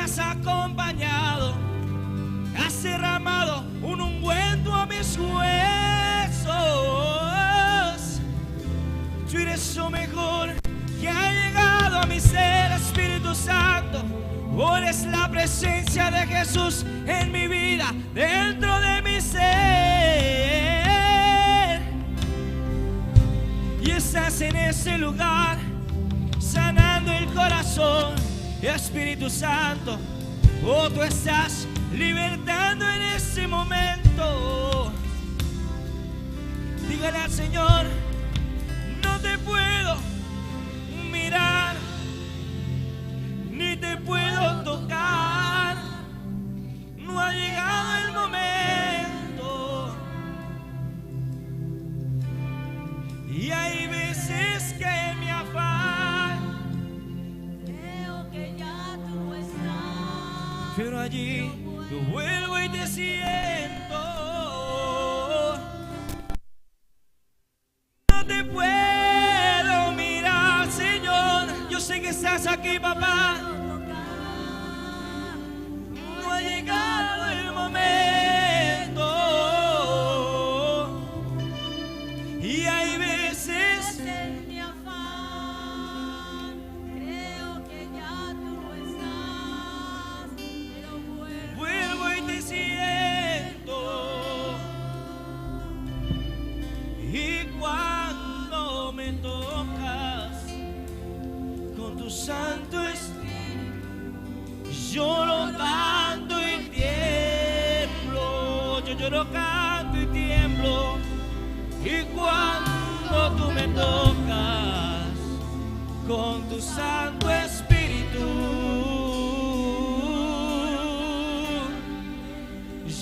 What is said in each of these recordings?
has acompañado, has derramado un ungüento a mis huesos. Tú eres lo mejor que ha llegado a mi ser, Espíritu Santo. Tú eres la presencia de Jesús en mi vida, dentro de mi ser. Y estás en ese lugar, sanando el corazón, Espíritu Santo. Oh, tú estás libertando en ese momento. Dígale al Señor: no te puedo mirar, ni te puedo tocar. No ha llegado el momento. Y hay veces que mi afán, creo que ya tú no estás, pero allí yo vuelvo y te siento. No te puedo mirar, Señor. Yo sé que estás aquí, papá. No ha llegado el momento. Y hay veces en mi afán, creo que ya tú no estás, pero vuelvo y te siento. Y cuando me tocas con tu Santo Espíritu, lloro, canto y tiemblo. Yo lloro, canto y tiemblo. Y cuando tú me tocas con tu Santo Espíritu,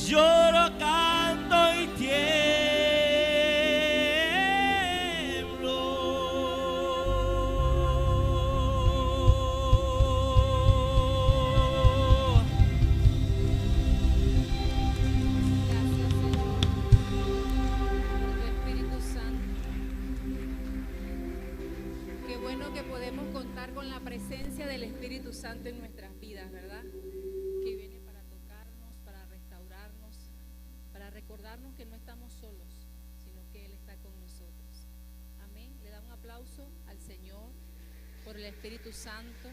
lloro, canto y tiemblo. Espíritu Santo. Qué bueno que podemos contar con la presencia del Espíritu Santo en nuestras vidas, ¿verdad? Que viene para tocarnos, para restaurarnos, para recordarnos que no estamos solos, sino que Él está con nosotros. Amén. Le da un aplauso al Señor por el Espíritu Santo,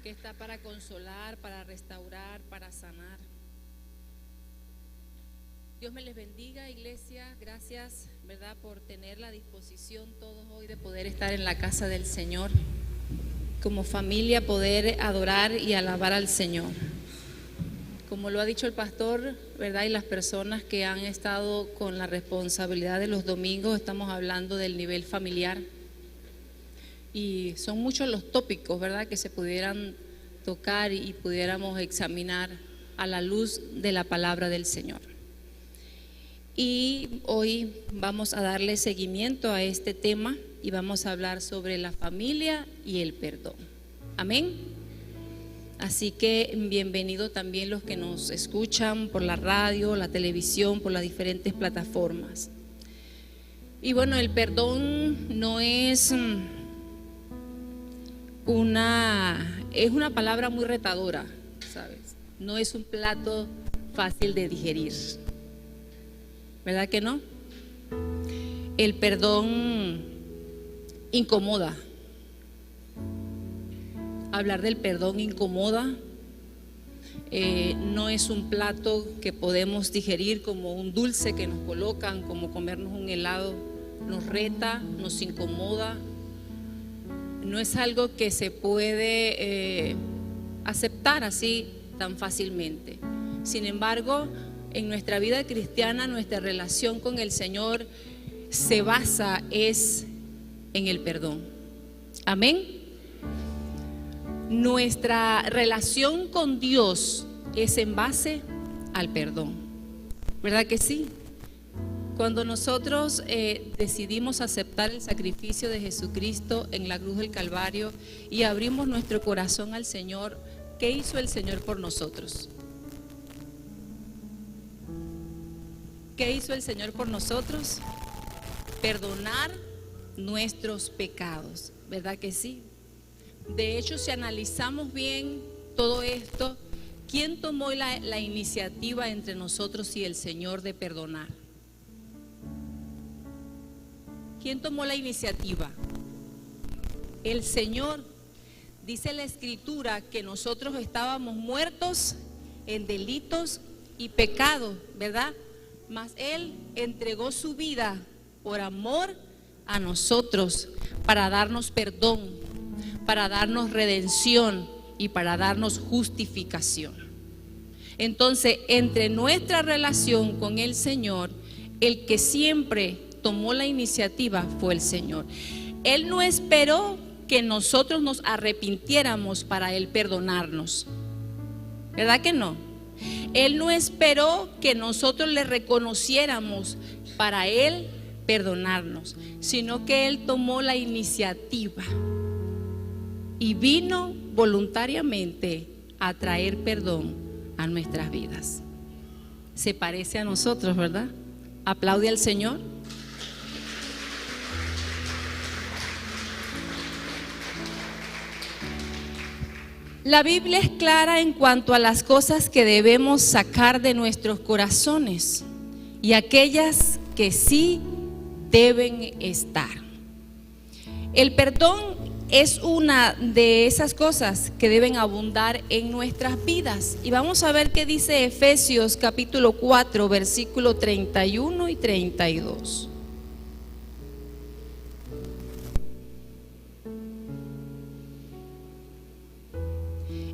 que está para consolar, para restaurar, para sanar. Dios me les bendiga, iglesia. Gracias, ¿verdad?, por tener la disposición todos hoy de poder estar en la casa del Señor. Como familia, poder adorar y alabar al Señor. Como lo ha dicho el pastor, ¿verdad?, y las personas que han estado con la responsabilidad de los domingos, estamos hablando del nivel familiar. Y son muchos los tópicos, ¿verdad?, que se pudieran tocar y pudiéramos examinar a la luz de la palabra del Señor. Y hoy vamos a darle seguimiento a este tema y vamos a hablar sobre la familia y el perdón. Amén. Así que bienvenido también los que nos escuchan por la radio, la televisión, por las diferentes plataformas. Y bueno, el perdón no es una palabra muy retadora, ¿sabes? No es un plato fácil de digerir, ¿verdad que no? El perdón incomoda. Hablar del perdón incomoda. No es un plato que podemos digerir como un dulce que nos colocan, como comernos un helado. Nos reta, nos incomoda. No es algo que se puede aceptar así tan fácilmente. Sin embargo, en nuestra vida cristiana, nuestra relación con el Señor se basa en el perdón. Amén. Nuestra relación con Dios es en base al perdón. ¿Verdad que sí? Cuando nosotros decidimos aceptar el sacrificio de Jesucristo en la cruz del Calvario y abrimos nuestro corazón al Señor, ¿qué hizo el Señor por nosotros? ¿Qué hizo el Señor por nosotros? Perdonar nuestros pecados, ¿verdad que sí? De hecho, si analizamos bien todo esto, ¿quién tomó la iniciativa entre nosotros y el Señor de perdonar? ¿Quién tomó la iniciativa? El Señor. Dice la Escritura que nosotros estábamos muertos en delitos y pecados, ¿verdad? Mas Él entregó su vida por amor a nosotros, para darnos perdón, para darnos redención y para darnos justificación. Entonces, entre nuestra relación con el Señor, el que siempre tomó la iniciativa fue el Señor. Él no esperó que nosotros nos arrepintiéramos para Él perdonarnos, ¿verdad que no? Él no esperó que nosotros le reconociéramos para Él perdonarnos, sino que Él tomó la iniciativa y vino voluntariamente a traer perdón a nuestras vidas. Se parece a nosotros, ¿verdad? Aplaude al Señor. La Biblia es clara en cuanto a las cosas que debemos sacar de nuestros corazones y aquellas que sí deben estar. El perdón es una de esas cosas que deben abundar en nuestras vidas. Y vamos a ver qué dice Efesios capítulo 4, versículo 31 y 32.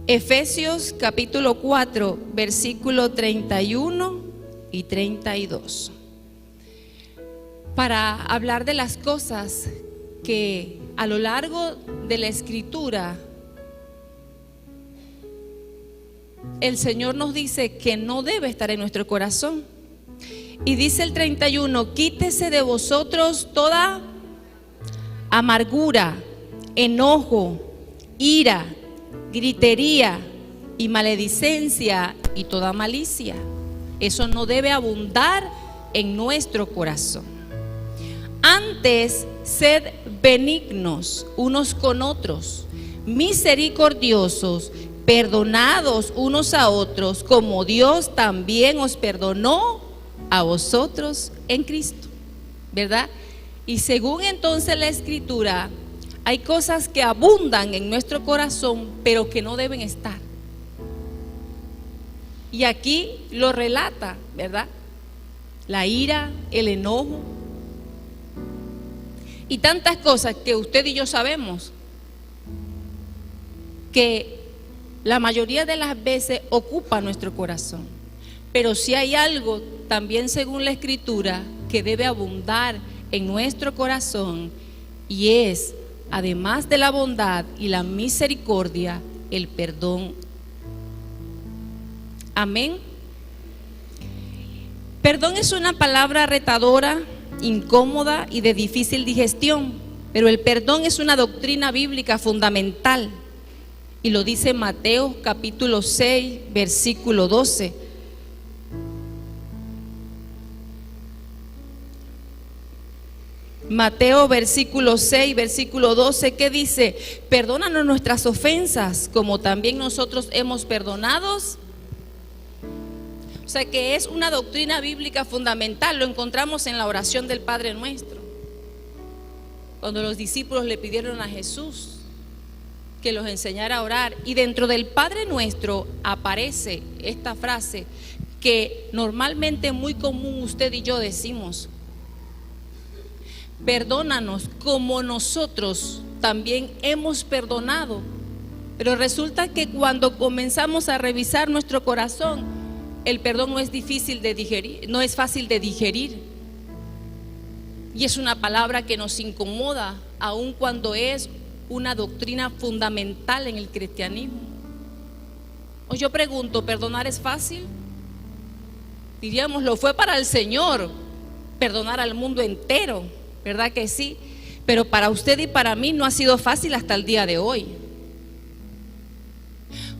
Efesios capítulo 4, versículo 31 y 32. Para hablar de las cosas que a lo largo de la Escritura el Señor nos dice que no debe estar en nuestro corazón. Y dice el 31: quítese de vosotros toda amargura, enojo, ira, gritería y maledicencia y toda malicia. Eso no debe abundar en nuestro corazón. Antes, sed benignos unos con otros, misericordiosos, perdonados unos a otros, como Dios también os perdonó a vosotros en Cristo, ¿verdad? Y según entonces la Escritura, hay cosas que abundan en nuestro corazón, pero que no deben estar. Y aquí lo relata, ¿verdad? La ira, el enojo y tantas cosas que usted y yo sabemos que la mayoría de las veces ocupa nuestro corazón. Pero si hay algo también según la Escritura que debe abundar en nuestro corazón, y es, además de la bondad y la misericordia, el perdón. Amén. Perdón es una palabra retadora, incómoda y de difícil digestión, pero el perdón es una doctrina bíblica fundamental, y lo dice Mateo capítulo 6, versículo 12. Mateo versículo 6, versículo 12, ¿qué dice? Perdónanos nuestras ofensas, como también nosotros hemos perdonados. O sea que es una doctrina bíblica fundamental. Lo encontramos en la oración del Padre Nuestro, cuando los discípulos le pidieron a Jesús que los enseñara a orar, y dentro del Padre Nuestro aparece esta frase que normalmente muy común usted y yo decimos: perdónanos como nosotros también hemos perdonado. Pero resulta que cuando comenzamos a revisar nuestro corazón, el perdón no es difícil de digerir, no es fácil de digerir. Y es una palabra que nos incomoda, aun cuando es una doctrina fundamental en el cristianismo. O yo pregunto, ¿perdonar es fácil? Diríamos, lo fue para el Señor perdonar al mundo entero, ¿verdad que sí? Pero para usted y para mí no ha sido fácil hasta el día de hoy.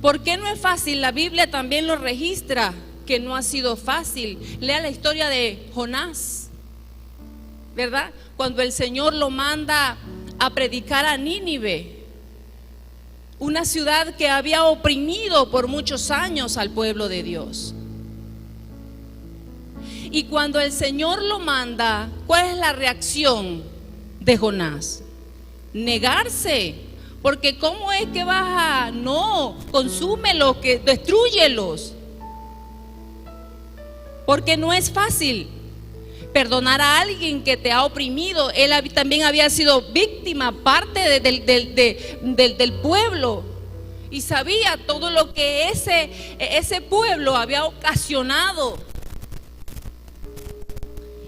¿Por qué no es fácil? La Biblia también lo registra, que no ha sido fácil. Lea la historia de Jonás. ¿verdad? Cuando el Señor lo manda a predicar a Nínive, una ciudad que había oprimido por muchos años al pueblo de Dios. Y cuando el Señor lo manda, ¿cuál es la reacción de Jonás? Negarse. Porque ¿cómo es que vas a? No, consúmelos, que destrúyelos. Porque no es fácil perdonar a alguien que te ha oprimido. Él también había sido víctima, parte del pueblo, y sabía todo lo que ese pueblo había ocasionado.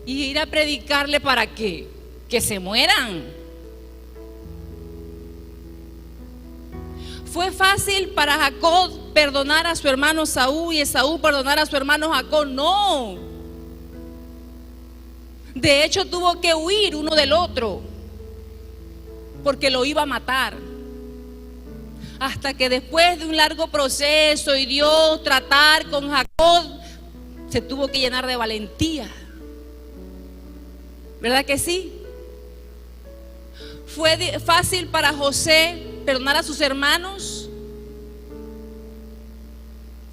Y ir a predicarle, ¿para qué? Que se mueran. ¿Fue fácil para Jacob perdonar a su hermano Esaú y Esaú perdonar a su hermano Jacob? No. De hecho, tuvo que huir uno del otro, porque lo iba a matar. Hasta que después de un largo proceso y Dios tratar con Jacob, se tuvo que llenar de valentía. ¿Verdad que sí? ¿Fue fácil para José perdonar a sus hermanos?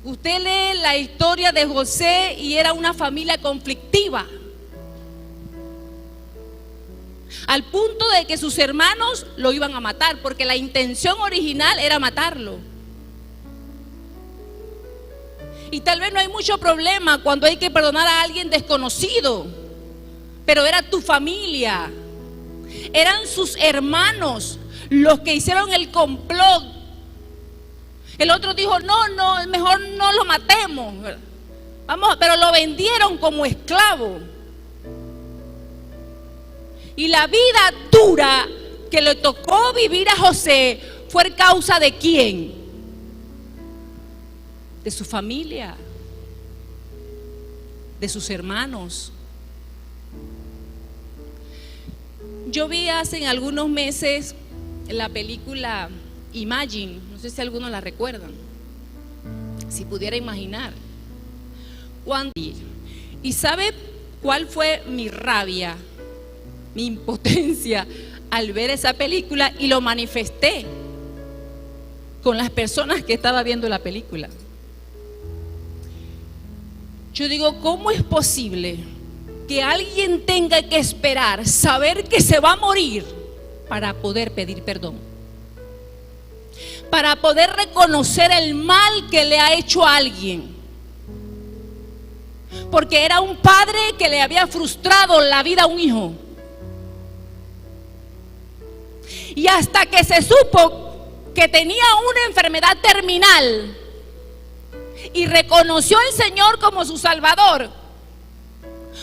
Usted lee la historia de José y era una familia conflictiva, al punto de que sus hermanos lo iban a matar, porque la intención original era matarlo. Y tal vez no hay mucho problema cuando hay que perdonar a alguien desconocido, pero era tu familia, eran sus hermanos los que hicieron el complot. El otro dijo: no, mejor no lo matemos, vamos, pero lo vendieron como esclavo. Y la vida dura que le tocó vivir a José fue causa de ¿quién? De su familia, de sus hermanos. Yo vi hace algunos meses la película Imagine, no sé si algunos la recuerdan, si pudiera imaginar. ¿Y sabe cuál fue mi rabia, mi impotencia al ver esa película? Y lo manifesté con las personas que estaba viendo la película. Yo digo, ¿cómo es posible que alguien tenga que esperar, saber que se va a morir para poder pedir perdón? Para poder reconocer el mal que le ha hecho a alguien. Porque era un padre que le había frustrado la vida a un hijo. Y hasta que se supo que tenía una enfermedad terminal y reconoció al Señor como su Salvador,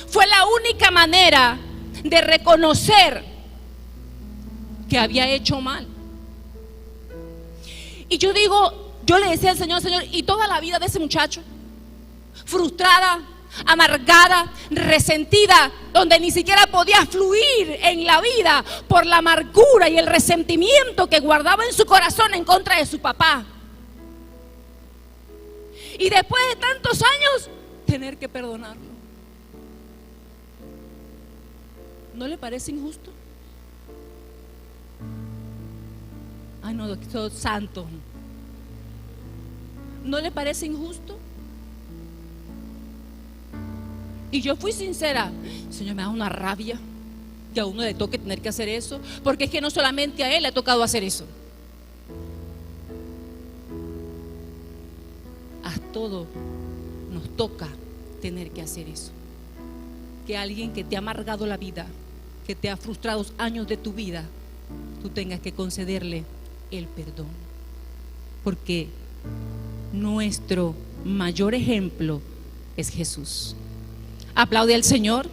fue la única manera de reconocer que había hecho mal. Y yo digo, yo le decía al Señor, Señor, y toda la vida de ese muchacho, frustrada, amargada, resentida, donde ni siquiera podía fluir en la vida por la amargura y el resentimiento que guardaba en su corazón en contra de su papá. Y después de tantos años, tener que perdonarlo. ¿No le parece injusto? Ay, no, soy santo. ¿No le parece injusto? Y yo fui sincera. Señor, me da una rabia que a uno le toque tener que hacer eso, porque es que no solamente a él le ha tocado hacer eso. A todos nos toca tener que hacer eso. Que alguien que te ha amargado la vida, que te ha frustrado años de tu vida, tú tengas que concederle el perdón. Porque nuestro mayor ejemplo es Jesús. Aplaude al Señor.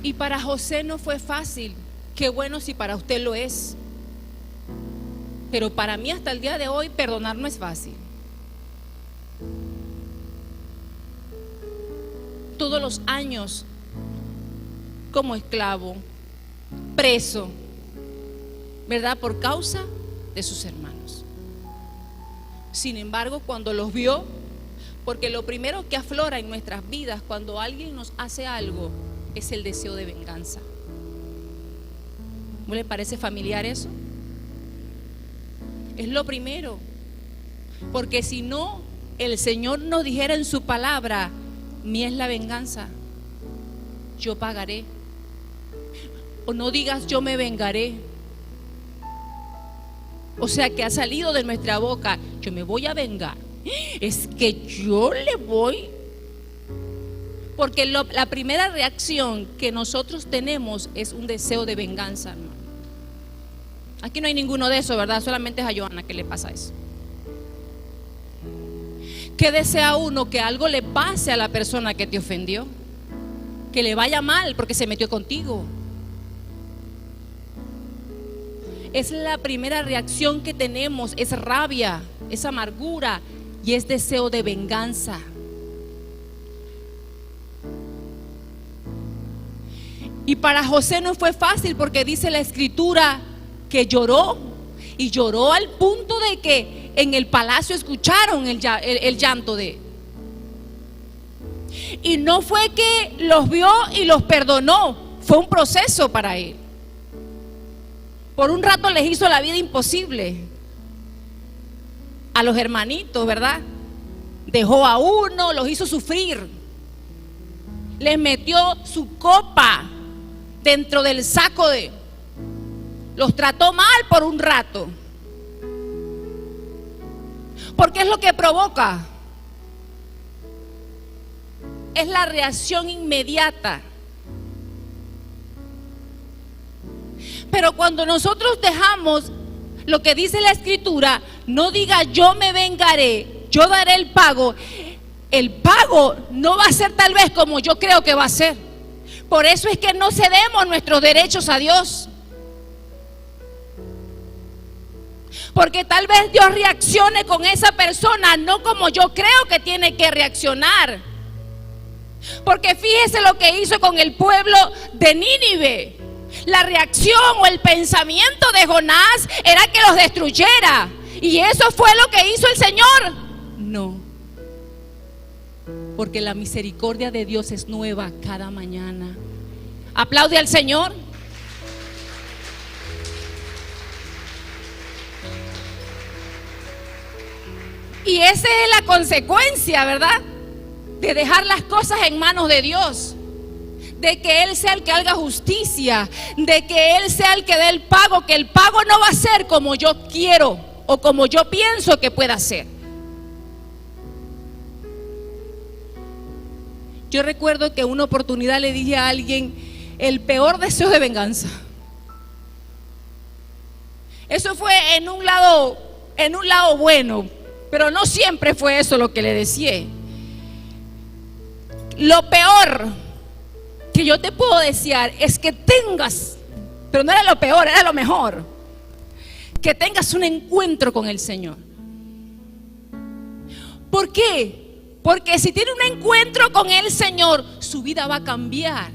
Y para José no fue fácil. Qué bueno si para usted lo es. Pero para mí hasta el día de hoy perdonar no es fácil. Todos los años como esclavo, preso, ¿verdad? Por causa de sus hermanos. Sin embargo, cuando los vio, porque lo primero que aflora en nuestras vidas cuando alguien nos hace algo es el deseo de venganza. ¿No le parece familiar eso? Es lo primero. Porque si no, el Señor nos dijera en su palabra: mía es la venganza, yo pagaré. O no digas yo me vengaré. O sea que ha salido de nuestra boca: yo me voy a vengar. Es que yo le voy. Porque la primera reacción que nosotros tenemos es un deseo de venganza, hermano. Aquí no hay ninguno de eso, ¿verdad? Solamente es a Johanna que le pasa eso. ¿Qué desea uno? Que algo le pase a la persona que te ofendió, que le vaya mal porque se metió contigo. Es la primera reacción que tenemos, es rabia, es amargura y es deseo de venganza. Y para José no fue fácil, porque dice la escritura que lloró, y lloró al punto de que en el palacio escucharon el llanto de él. Y no fue que los vio y los perdonó, fue un proceso para él. Por un rato les hizo la vida imposible a los hermanitos, ¿verdad? Dejó a uno, los hizo sufrir, les metió su copa dentro del saco los trató mal por un rato. Porque es lo que provoca, es la reacción inmediata. Pero cuando nosotros dejamos lo que dice la escritura, no diga yo me vengaré, yo daré el pago no va a ser tal vez como yo creo que va a ser. Por eso es que no cedemos nuestros derechos a Dios, porque tal vez Dios reaccione con esa persona no como yo creo que tiene que reaccionar. Porque fíjese lo que hizo con el pueblo de Nínive. La reacción o el pensamiento de Jonás era que los destruyera, y eso fue lo que hizo el Señor. No, porque la misericordia de Dios es nueva cada mañana. Aplaude al Señor. Y esa es la consecuencia, ¿verdad?, de dejar las cosas en manos de Dios. De que Él sea el que haga justicia, de que Él sea el que dé el pago, que el pago no va a ser como yo quiero o como yo pienso que pueda ser. Yo recuerdo que en una oportunidad le dije a alguien el peor deseo de venganza. Eso fue en un lado bueno, pero no siempre fue eso lo que le decía. Lo peor que yo te puedo desear es que tengas, pero no era lo peor, era lo mejor, que tengas un encuentro con el Señor. ¿Por qué? Porque si tiene un encuentro con el Señor, su vida va a cambiar,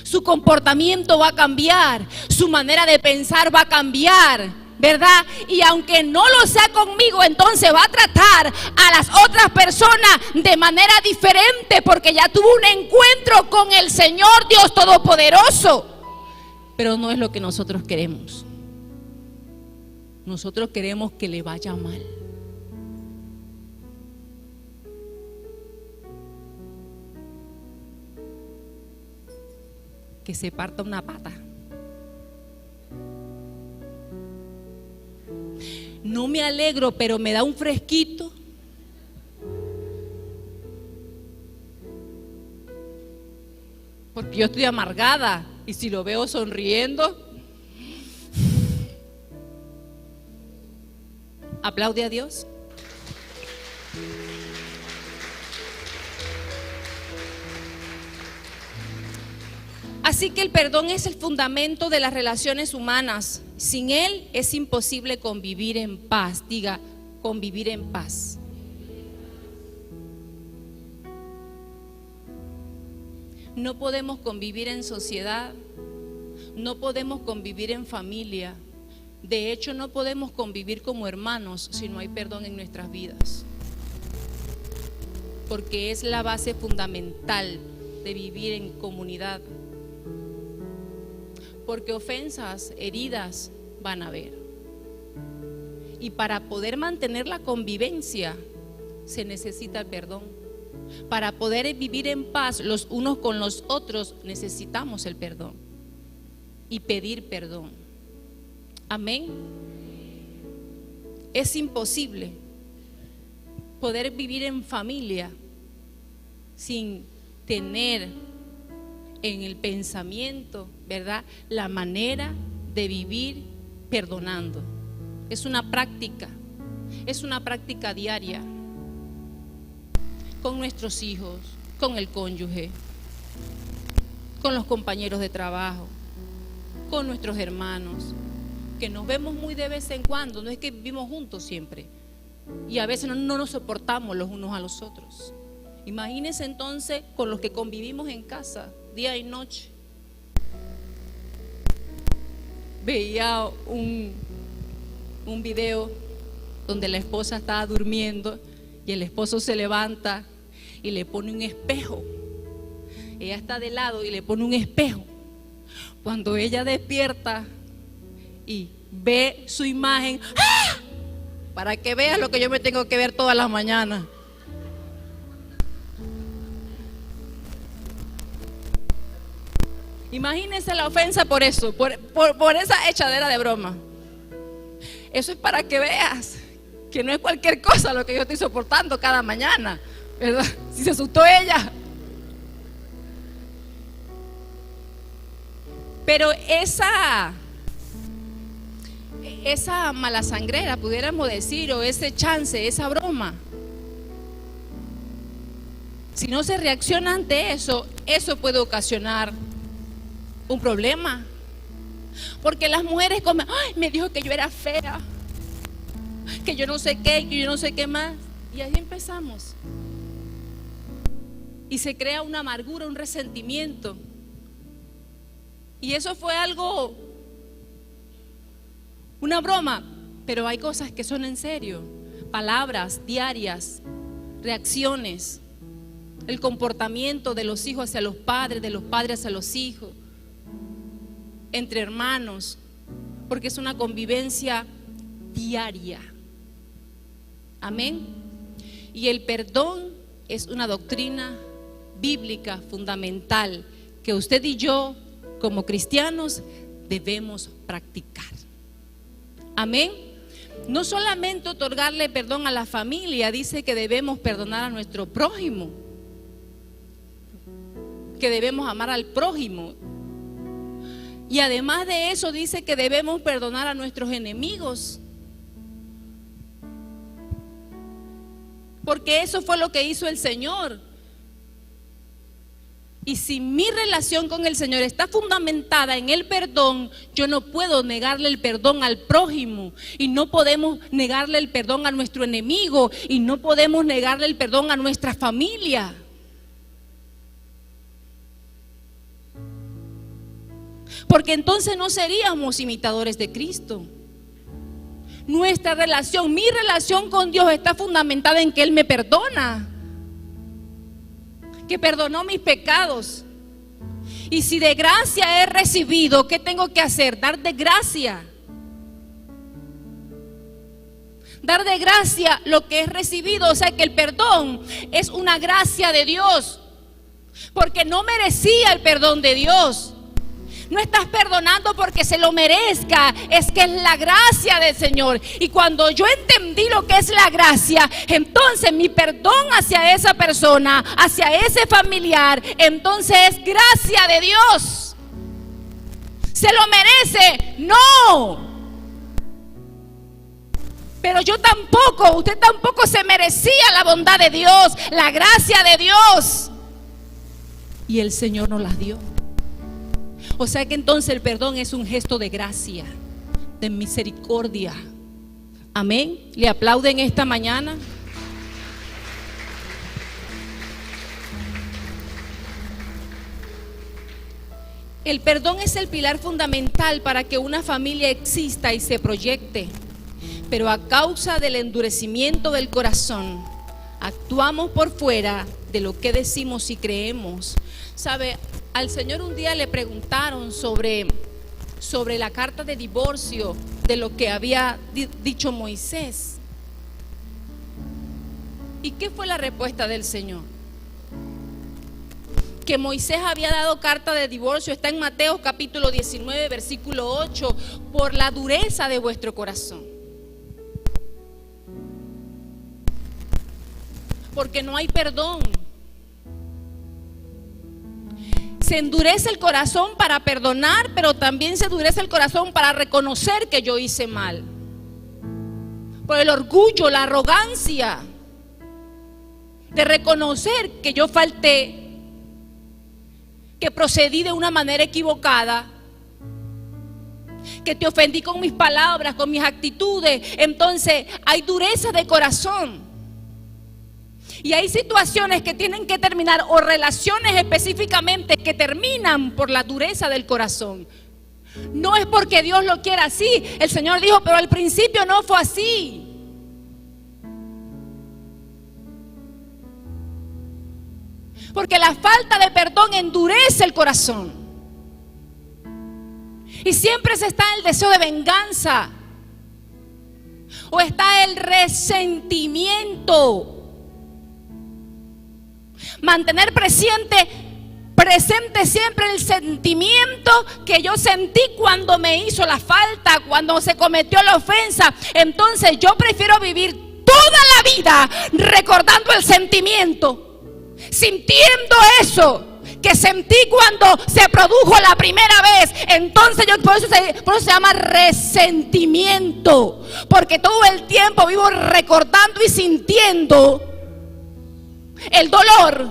su comportamiento va a cambiar, su manera de pensar va a cambiar, ¿verdad? Y aunque no lo sea conmigo, entonces va a tratar a las otras personas de manera diferente, porque ya tuvo un encuentro con el Señor Dios Todopoderoso. Pero no es lo que nosotros queremos. Nosotros queremos que le vaya mal. Que se parta una pata. No me alegro, pero me da un fresquito. Porque yo estoy amargada, y si lo veo sonriendo, aplaude a Dios. Así que el perdón es el fundamento de las relaciones humanas. Sin él es imposible convivir en paz. Diga, convivir en paz. No podemos convivir en sociedad, no podemos convivir en familia, De hecho, no podemos convivir como hermanos si no hay perdón en nuestras vidas, porque es la base fundamental de vivir en comunidad. Porque ofensas, heridas van a haber. Y para poder mantener la convivencia se necesita el perdón. Para poder vivir en paz los unos con los otros necesitamos el perdón y pedir perdón. Amén. Es imposible poder vivir en familia sin tener en el pensamiento, ¿verdad?, la manera de vivir perdonando. Es una práctica diaria con nuestros hijos, con el cónyuge, con los compañeros de trabajo, con nuestros hermanos, que nos vemos muy de vez en cuando. No es que vivimos juntos siempre, y a veces no nos soportamos los unos a los otros. Imagínense entonces con los que convivimos en casa día y noche. Veía un video donde la esposa estaba durmiendo y el esposo se levanta y le pone un espejo. Ella está de lado y le pone un espejo. Cuando ella despierta y ve su imagen, ¡ah!, para que veas lo que yo me tengo que ver todas las mañanas. Imagínense la ofensa por eso, por esa echadera de broma. Eso es para que veas que no es cualquier cosa lo que yo estoy soportando cada mañana, ¿verdad? Si se asustó ella. Pero esa mala sangrera, pudiéramos decir, o ese chance, esa broma, si no se reacciona ante eso, eso puede ocasionar un problema. Porque las mujeres comen, ay, me dijo que yo era fea, que yo no sé qué, que yo no sé qué más. Y ahí empezamos. Y se crea una amargura, un resentimiento. Y eso fue algo, una broma. Pero hay cosas que son en serio. Palabras diarias, reacciones, el comportamiento de los hijos hacia los padres, de los padres hacia los hijos, entre hermanos, porque es una convivencia diaria. Amén. Y el perdón es una doctrina bíblica fundamental que usted y yo, como cristianos, debemos practicar. Amén. No solamente otorgarle perdón a la familia, dice que debemos perdonar a nuestro prójimo, que debemos amar al prójimo. Y además de eso dice que debemos perdonar a nuestros enemigos, porque eso fue lo que hizo el Señor. Y si mi relación con el Señor está fundamentada en el perdón, yo no puedo negarle el perdón al prójimo, y no podemos negarle el perdón a nuestro enemigo, y no podemos negarle el perdón a nuestra familia. Porque entonces no seríamos imitadores de Cristo. Nuestra relación, mi relación con Dios está fundamentada en que Él me perdona, que perdonó mis pecados. Y si de gracia he recibido, ¿qué tengo que hacer? Dar de gracia. Dar de gracia lo que he recibido. O sea que el perdón es una gracia de Dios, porque no merecía el perdón de Dios. No estás perdonando porque se lo merezca, es que es la gracia del Señor. Y cuando yo entendí lo que es la gracia, entonces mi perdón hacia esa persona, hacia ese familiar, entonces es gracia de Dios. ¿Se lo merece? No. Pero yo tampoco, usted tampoco se merecía la bondad de Dios, la gracia de Dios. Y el Señor nos las dio. O sea que entonces el perdón es un gesto de gracia, de misericordia. Amén. ¿Le aplauden esta mañana? El perdón es el pilar fundamental para que una familia exista y se proyecte. Pero a causa del endurecimiento del corazón, actuamos por fuera de lo que decimos y creemos. ¿Sabe? Al Señor un día le preguntaron sobre la carta de divorcio, de lo que había dicho Moisés. ¿Y qué fue la respuesta del Señor? Que Moisés había dado carta de divorcio, está en Mateo capítulo 19, versículo 8, por la dureza de vuestro corazón. Porque no hay perdón. Se endurece el corazón para perdonar, pero también se endurece el corazón para reconocer que yo hice mal. Por el orgullo, la arrogancia de reconocer que yo falté, que procedí de una manera equivocada, que te ofendí con mis palabras, con mis actitudes. Entonces hay dureza de corazón. Y hay situaciones que tienen que terminar, o relaciones específicamente que terminan por la dureza del corazón. No es porque Dios lo quiera así. El Señor dijo, pero al principio no fue así. Porque la falta de perdón endurece el corazón. Y siempre se está el deseo de venganza, o está el resentimiento. Mantener presente siempre el sentimiento que yo sentí cuando me hizo la falta, cuando se cometió la ofensa. Entonces yo prefiero vivir toda la vida recordando el sentimiento, sintiendo eso que sentí cuando se produjo la primera vez. Entonces por eso se llama resentimiento, porque todo el tiempo vivo recordando y sintiendo el dolor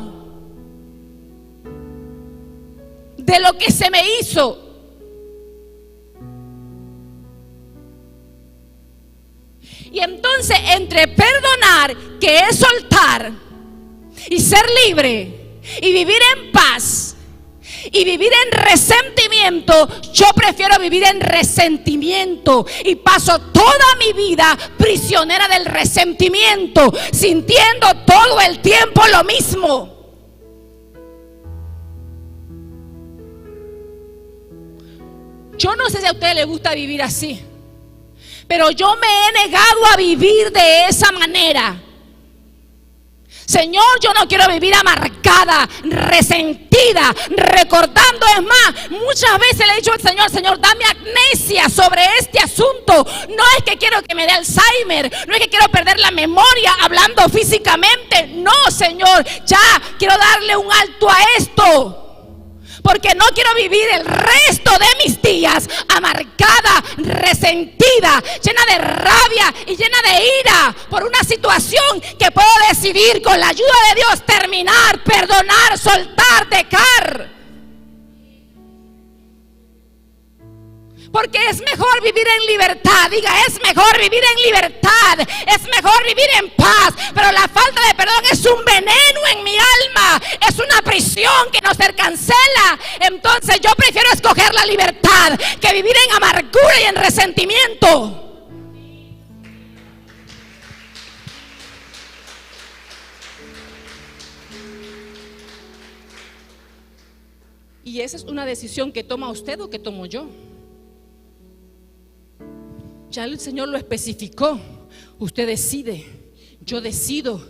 de lo que se me hizo. Y entonces, entre perdonar, que es soltar, y ser libre, y vivir en paz, y vivir en resentimiento, yo prefiero vivir en resentimiento. Y paso toda mi vida prisionera del resentimiento, sintiendo todo el tiempo lo mismo. Yo no sé si a usted le gusta vivir así, pero yo me he negado a vivir de esa manera. Señor, yo no quiero vivir amargada, resentida, recordando. Es más, muchas veces le he dicho al Señor, Señor, dame amnesia sobre este asunto. No es que quiero que me dé Alzheimer, no es que quiero perder la memoria hablando físicamente. No, Señor, ya quiero darle un alto a esto, porque no quiero vivir el resto de mis días amargada, resentida, llena de rabia y llena de ira por una situación que puedo decidir con la ayuda de Dios terminar, perdonar, soltar, dejar. Porque es mejor vivir en libertad. Diga, es mejor vivir en libertad, es mejor vivir en paz. Pero la falta de perdón es un veneno en mi alma, es una prisión que no se cancela. Entonces yo prefiero escoger la libertad que vivir en amargura y en resentimiento. Y esa es una decisión que toma usted o que tomo yo. Ya el Señor lo especificó. Usted decide, yo decido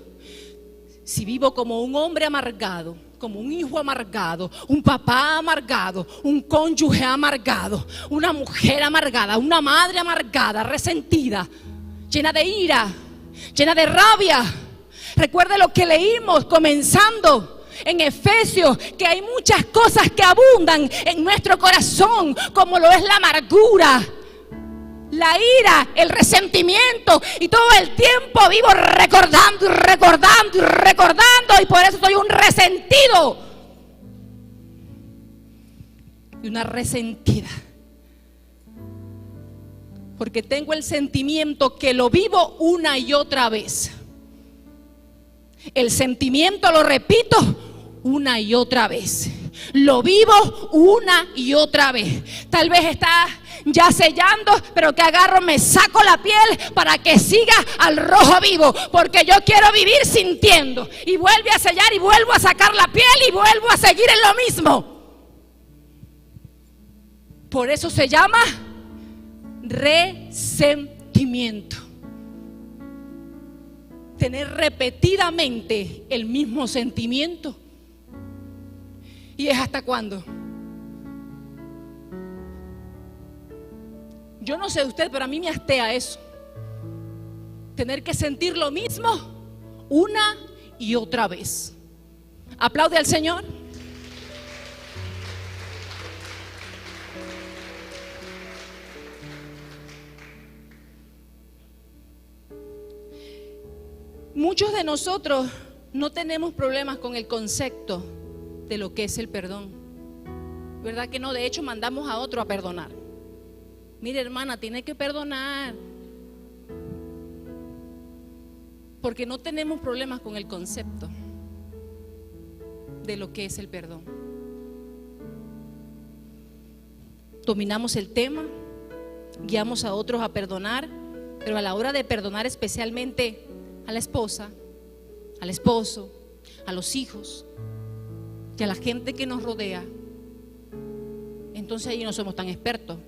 si vivo como un hombre amargado, como un hijo amargado, un papá amargado, un cónyuge amargado, una mujer amargada, una madre amargada, resentida, llena de ira, llena de rabia. Recuerde lo que leímos comenzando en Efesios, que hay muchas cosas que abundan en nuestro corazón, como lo es la amargura, la ira, el resentimiento, y todo el tiempo vivo recordando y recordando y recordando, y por eso soy un resentido y una resentida, porque tengo el sentimiento que lo vivo una y otra vez. El sentimiento lo repito una y otra vez. Lo vivo una y otra vez. Tal vez está ya sellando, pero que agarro, me saco la piel para que siga al rojo vivo, porque yo quiero vivir sintiendo. Y vuelve a sellar y vuelvo a sacar la piel y vuelvo a seguir en lo mismo. Por eso se llama resentimiento. Tener repetidamente el mismo sentimiento. ¿Y es hasta cuándo? Yo no sé usted, pero a mí me hastea eso. Tener que sentir lo mismo una y otra vez. Aplaude al Señor. Muchos de nosotros no tenemos problemas con el concepto de lo que es el perdón, ¿verdad que no? De hecho, mandamos a otro a perdonar. Mire, hermana, tiene que perdonar, porque no tenemos problemas con el concepto de lo que es el perdón. Dominamos el tema, guiamos a otros a perdonar, pero a la hora de perdonar, especialmente a la esposa, al esposo, a los hijos y a la gente que nos rodea, entonces ahí no somos tan expertos,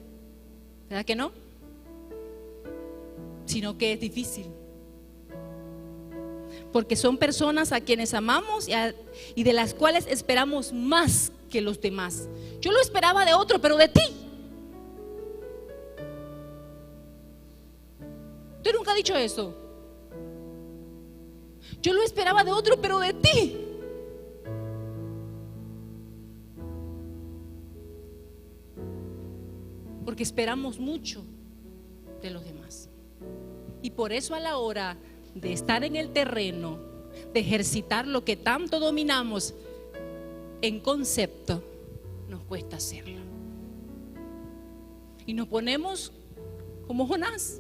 ¿verdad que no? Sino que es difícil, porque son personas a quienes amamos y de las cuales esperamos más que los demás. Yo lo esperaba de otro, pero de ti. ¿Usted nunca ha dicho eso? Yo lo esperaba de otro, pero de ti. Porque esperamos mucho de los demás. Y por eso a la hora de estar en el terreno, de ejercitar lo que tanto dominamos en concepto, nos cuesta hacerlo. Y nos ponemos como Jonás,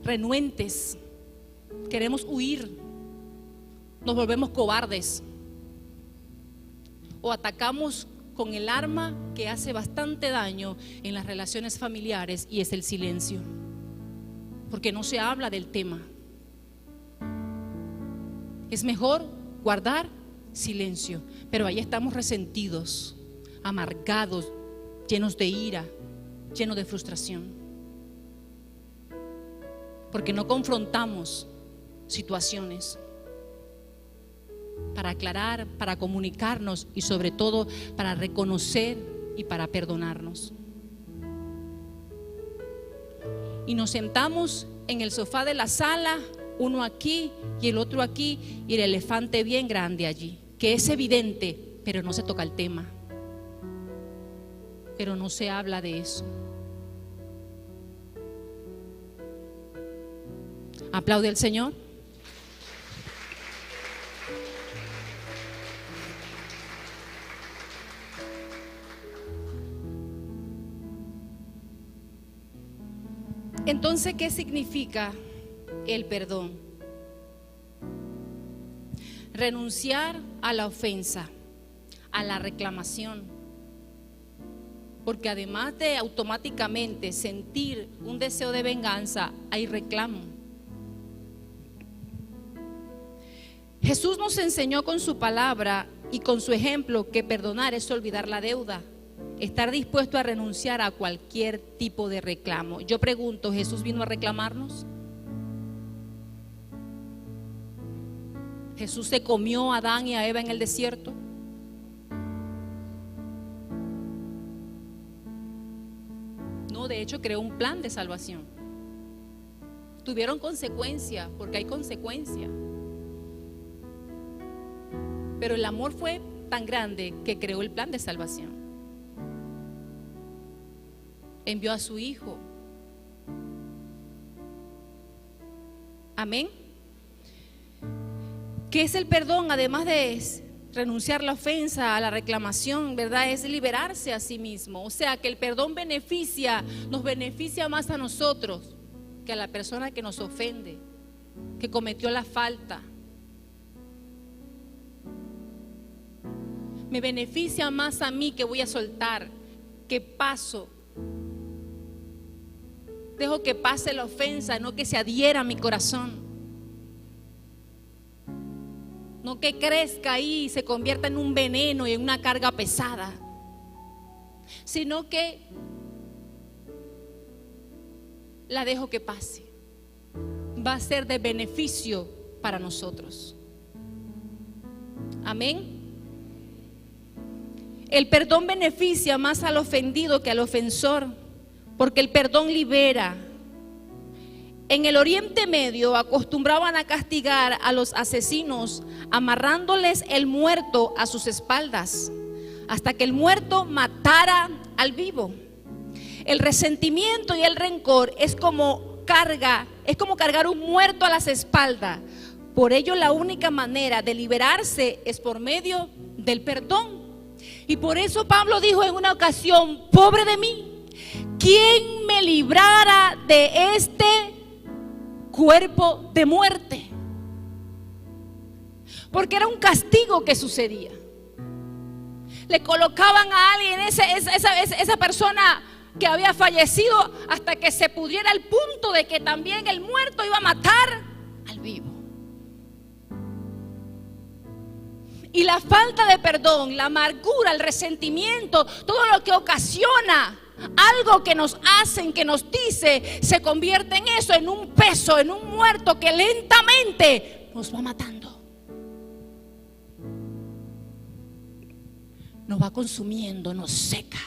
renuentes, queremos huir, nos volvemos cobardes o atacamos con el arma que hace bastante daño en las relaciones familiares, y es el silencio, porque no se habla del tema. Es mejor guardar silencio, pero ahí estamos resentidos, amargados, llenos de ira, llenos de frustración, porque no confrontamos situaciones para aclarar, para comunicarnos y sobre todo para reconocer y para perdonarnos. Y nos sentamos en el sofá de la sala, uno aquí y el otro aquí, y el elefante bien grande allí, que es evidente, pero no se toca el tema, pero no se habla de eso. Aplaude al Señor. Entonces, ¿qué significa el perdón? Renunciar a la ofensa, a la reclamación, porque además de automáticamente sentir un deseo de venganza, hay reclamo. Jesús nos enseñó con su palabra y con su ejemplo que perdonar es olvidar la deuda, estar dispuesto a renunciar a cualquier tipo de reclamo. Yo pregunto, ¿Jesús vino a reclamarnos? ¿Jesús se comió a Adán y a Eva en el desierto? No, de hecho creó un plan de salvación. Tuvieron consecuencias, porque hay consecuencias. Pero el amor fue tan grande que creó el plan de salvación. Envió a su Hijo. Amén. ¿Qué es el perdón? Además de renunciar a la ofensa, a la reclamación, ¿verdad? Es liberarse a sí mismo. O sea que el perdón nos beneficia más a nosotros que a la persona que nos ofende, que cometió la falta. me beneficia más a mí, que voy a soltar, que paso. Dejo que pase la ofensa, no que se adhiera a mi corazón. No que crezca ahí y se convierta en un veneno y en una carga pesada, sino que la dejo que pase. Va a ser de beneficio para nosotros. Amén. El perdón beneficia más al ofendido que al ofensor, porque el perdón libera. En el Oriente Medio acostumbraban a castigar a los asesinos amarrándoles el muerto a sus espaldas hasta que el muerto matara al vivo. El resentimiento y el rencor es como cargar un muerto a las espaldas. Por ello, la única manera de liberarse es por medio del perdón. Y por eso Pablo dijo en una ocasión: pobre de mí, ¿quién me librara de este cuerpo de muerte? Porque era un castigo que sucedía. Le colocaban a alguien, esa persona que había fallecido, hasta que se pudriera el punto de que también el muerto iba a matar al vivo. Y la falta de perdón, la amargura, el resentimiento, todo lo que ocasiona algo que nos hacen, que nos dice, se convierte en eso, en un peso, en un muerto que lentamente nos va matando. Nos va consumiendo, nos seca.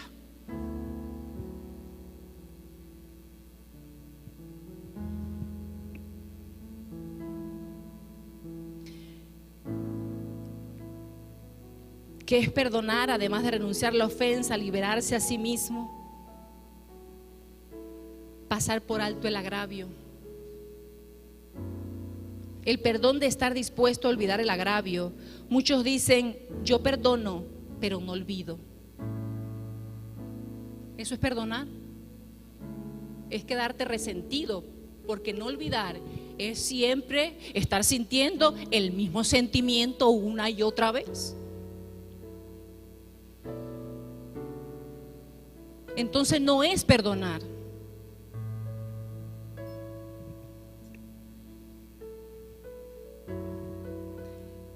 ¿Qué es perdonar? Además de renunciar a la ofensa, liberarse a sí mismo, pasar por alto el agravio. El perdón de estar dispuesto a olvidar el agravio. Muchos dicen: yo perdono, pero no olvido. ¿Eso es perdonar? Es quedarte resentido, porque no olvidar es siempre estar sintiendo el mismo sentimiento una y otra vez. Entonces no es perdonar.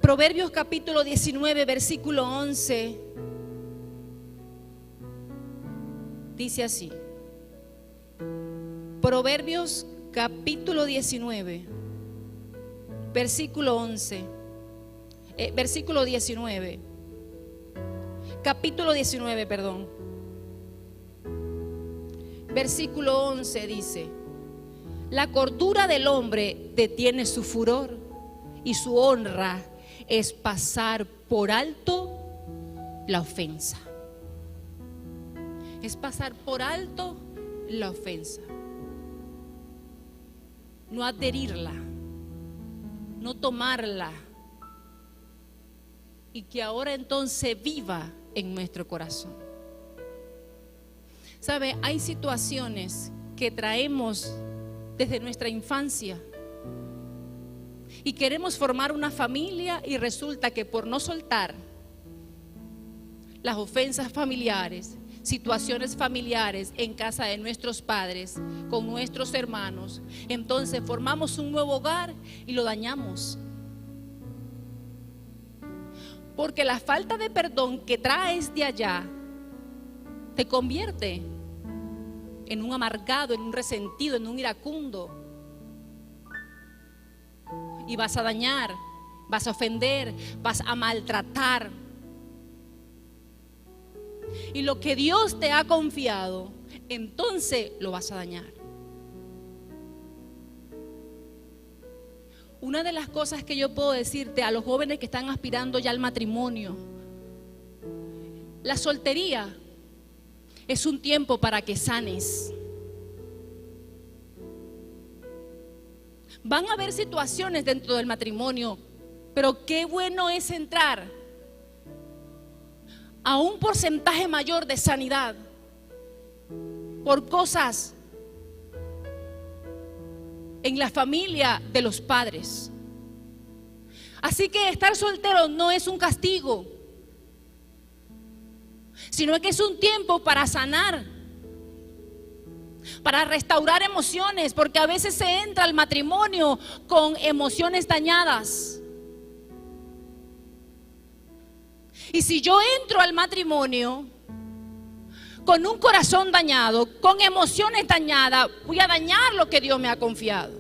Proverbios capítulo 19, versículo 11, dice así. Proverbios capítulo 19, versículo 11, versículo 19, capítulo 19, perdón. Versículo 11 dice: la cordura del hombre detiene su furor, y su honra es pasar por alto la ofensa. Es pasar por alto la ofensa. No adherirla, no tomarla, y que ahora entonces viva en nuestro corazón. ¿Sabe? Hay situaciones que traemos desde nuestra infancia y queremos formar una familia, y resulta que por no soltar las ofensas familiares, situaciones familiares en casa de nuestros padres, con nuestros hermanos, entonces formamos un nuevo hogar y lo dañamos. Porque la falta de perdón que traes de allá te convierte en un amargado, en un resentido, en un iracundo. Y vas a dañar, vas a ofender, vas a maltratar. Y lo que Dios te ha confiado, entonces lo vas a dañar. Una de las cosas que yo puedo decirte a los jóvenes que están aspirando ya al matrimonio: la soltería es un tiempo para que sanes. Van a haber situaciones dentro del matrimonio, pero qué bueno es entrar a un porcentaje mayor de sanidad por cosas en la familia de los padres. Así que estar soltero no es un castigo, sino que es un tiempo para sanar, para restaurar emociones, porque a veces se entra al matrimonio con emociones dañadas. Y si yo entro al matrimonio con un corazón dañado, con emociones dañadas, voy a dañar lo que Dios me ha confiado.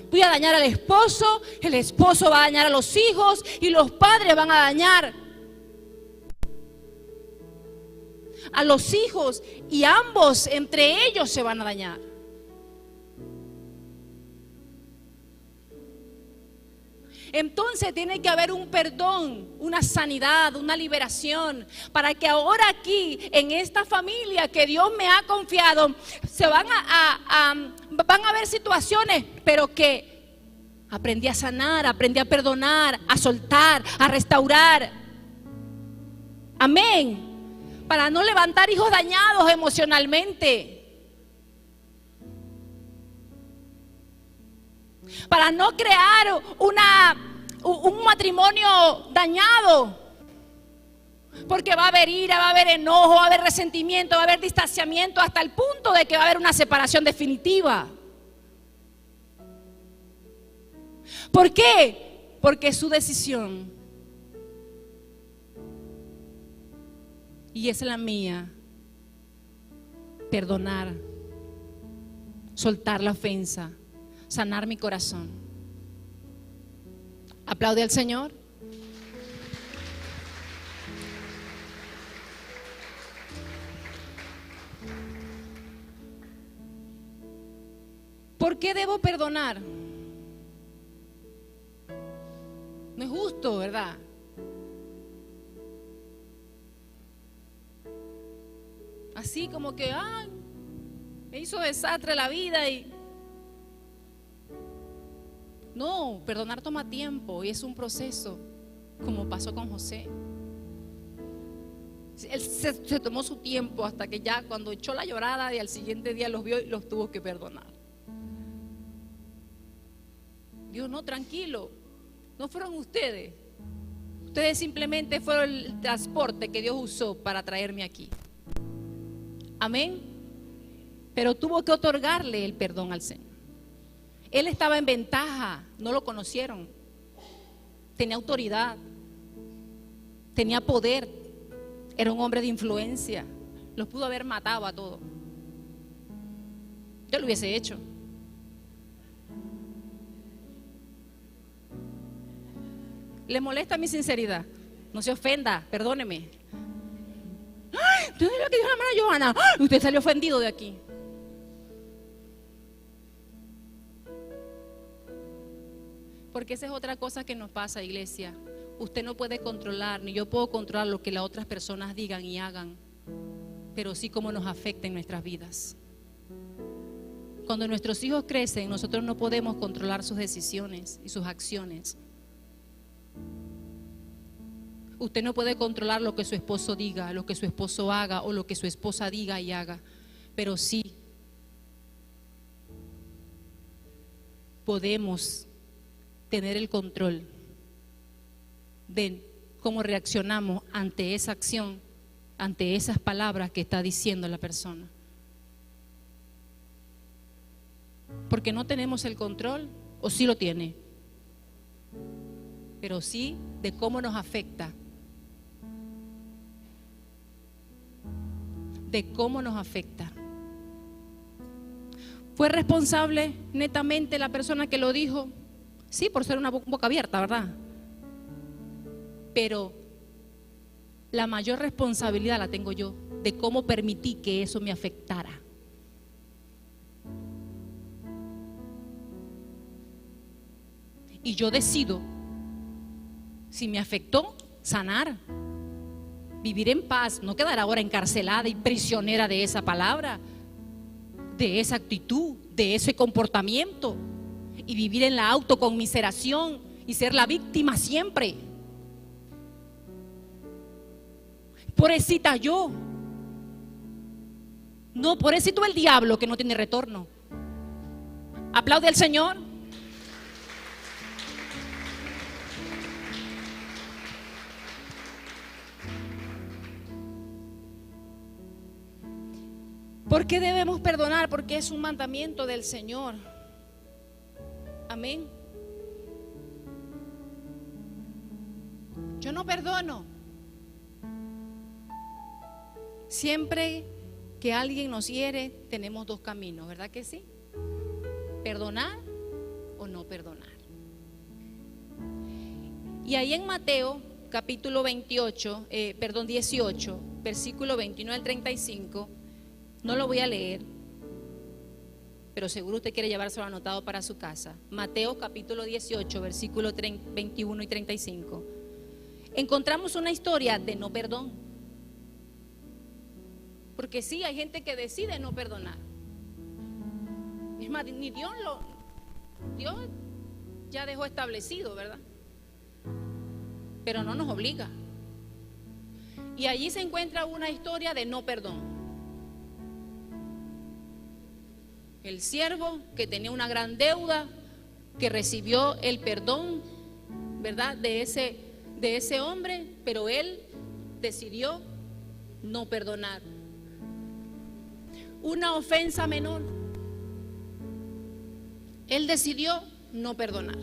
Voy a dañar al esposo, el esposo va a dañar a los hijos y los padres van a dañar a los hijos, y ambos entre ellos se van a dañar. Entonces tiene que haber un perdón, una sanidad, una liberación, para que ahora aquí, en esta familia que Dios me ha confiado, se van a haber situaciones, pero que aprendí a sanar, aprendí a perdonar, a soltar, a restaurar. Amén. Para no levantar hijos dañados emocionalmente, para no crear un matrimonio dañado, porque va a haber ira, va a haber enojo, va a haber resentimiento, va a haber distanciamiento, hasta el punto de que va a haber una separación definitiva. ¿Por qué? Porque es su decisión y es la mía perdonar, soltar la ofensa, sanar mi corazón. Aplaude al Señor. ¿Por qué debo perdonar? No es justo, ¿verdad? Así como que, me hizo desastre la vida y... No, perdonar toma tiempo y es un proceso, como pasó con José. Él se tomó su tiempo hasta que ya cuando echó la llorada y al siguiente día los vio y los tuvo que perdonar. Dios, no, tranquilo, no fueron ustedes. Ustedes simplemente fueron el transporte que Dios usó para traerme aquí. Amén. Pero tuvo que otorgarle el perdón al Señor. Él estaba en ventaja, no lo conocieron. Tenía autoridad, tenía poder, era un hombre de influencia. Los pudo haber matado a todos. Yo lo hubiese hecho. ¿Le molesta mi sinceridad? No se ofenda, perdóneme. ¡Ay! ¿Usted sabe lo que dijo la hermana Johanna? ¡Ay! Usted salió ofendido de aquí. Porque esa es otra cosa que nos pasa, iglesia. Usted no puede controlar, ni yo puedo controlar lo que las otras personas digan y hagan, pero sí cómo nos afecta en nuestras vidas. Cuando nuestros hijos crecen, nosotros no podemos controlar sus decisiones y sus acciones. Usted no puede controlar lo que su esposo diga, lo que su esposo haga o lo que su esposa diga y haga, pero sí podemos tener el control de cómo reaccionamos ante esa acción, ante esas palabras que está diciendo la persona. Porque no tenemos el control, o sí lo tiene, pero sí de cómo nos afecta. De cómo nos afecta. ¿Fue responsable netamente la persona que lo dijo? Sí, por ser una boca abierta, ¿verdad? Pero la mayor responsabilidad la tengo yo, de cómo permití que eso me afectara. Y yo decido, si me afectó, sanar, vivir en paz, no quedar ahora encarcelada y prisionera de esa palabra, de esa actitud, de ese comportamiento, y vivir en la autoconmiseración y ser la víctima siempre. Pobrecita yo. No, pobrecito el diablo que no tiene retorno. Aplaude al Señor. ¿Por qué debemos perdonar? Porque es un mandamiento del Señor. Amén. Yo no perdono. Siempre que alguien nos hiere, tenemos dos caminos, ¿verdad que sí? Perdonar o no perdonar. Y ahí en Mateo capítulo 18, 18, versículo 21 al 35, no lo voy a leer, pero seguro usted quiere llevárselo anotado para su casa. Mateo capítulo 18, versículo 21 y 35. Encontramos una historia de no perdón. Porque sí, hay gente que decide no perdonar. Es más, ni Dios ya dejó establecido, ¿verdad? Pero no nos obliga. Y allí se encuentra una historia de no perdón. El siervo que tenía una gran deuda, que recibió el perdón, ¿verdad? De ese hombre, pero él decidió no perdonar. Una ofensa menor, él decidió no perdonar.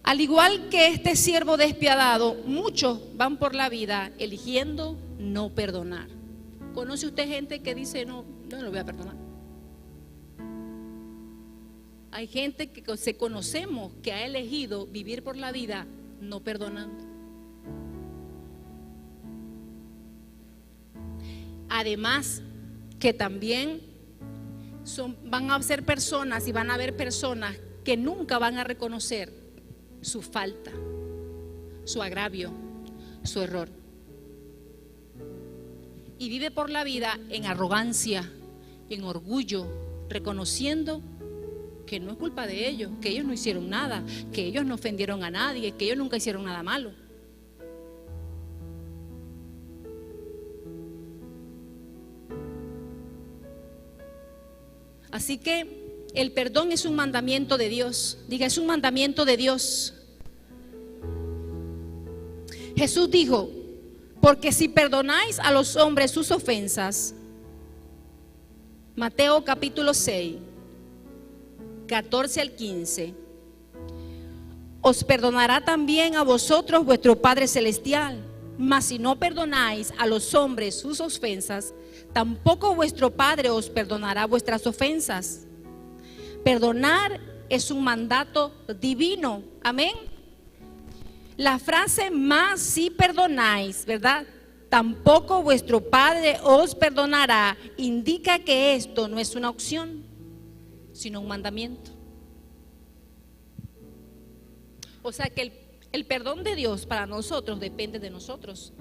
Al igual que este siervo despiadado, muchos van por la vida eligiendo no perdonar. ¿Conoce usted gente que dice no lo voy a perdonar? Hay gente que conocemos que ha elegido vivir por la vida no perdonando. Además que también van a ser personas y van a haber personas que nunca van a reconocer su falta, su agravio, su error. Y vive por la vida en arrogancia, en orgullo, reconociendo que no es culpa de ellos, que ellos no hicieron nada, que ellos no ofendieron a nadie, que ellos nunca hicieron nada malo. Así que el perdón es un mandamiento de Dios. Diga, es un mandamiento de Dios. Jesús dijo: porque si perdonáis a los hombres sus ofensas, Mateo capítulo 6, 14 al 15, os perdonará también a vosotros vuestro Padre Celestial. Mas si no perdonáis a los hombres sus ofensas, tampoco vuestro Padre os perdonará vuestras ofensas. Perdonar es un mandato divino. Amén. La frase "mas si perdonáis", ¿verdad?, tampoco vuestro Padre os perdonará, indica que esto no es una opción, sino un mandamiento. O sea que el perdón de Dios para nosotros depende de nosotros,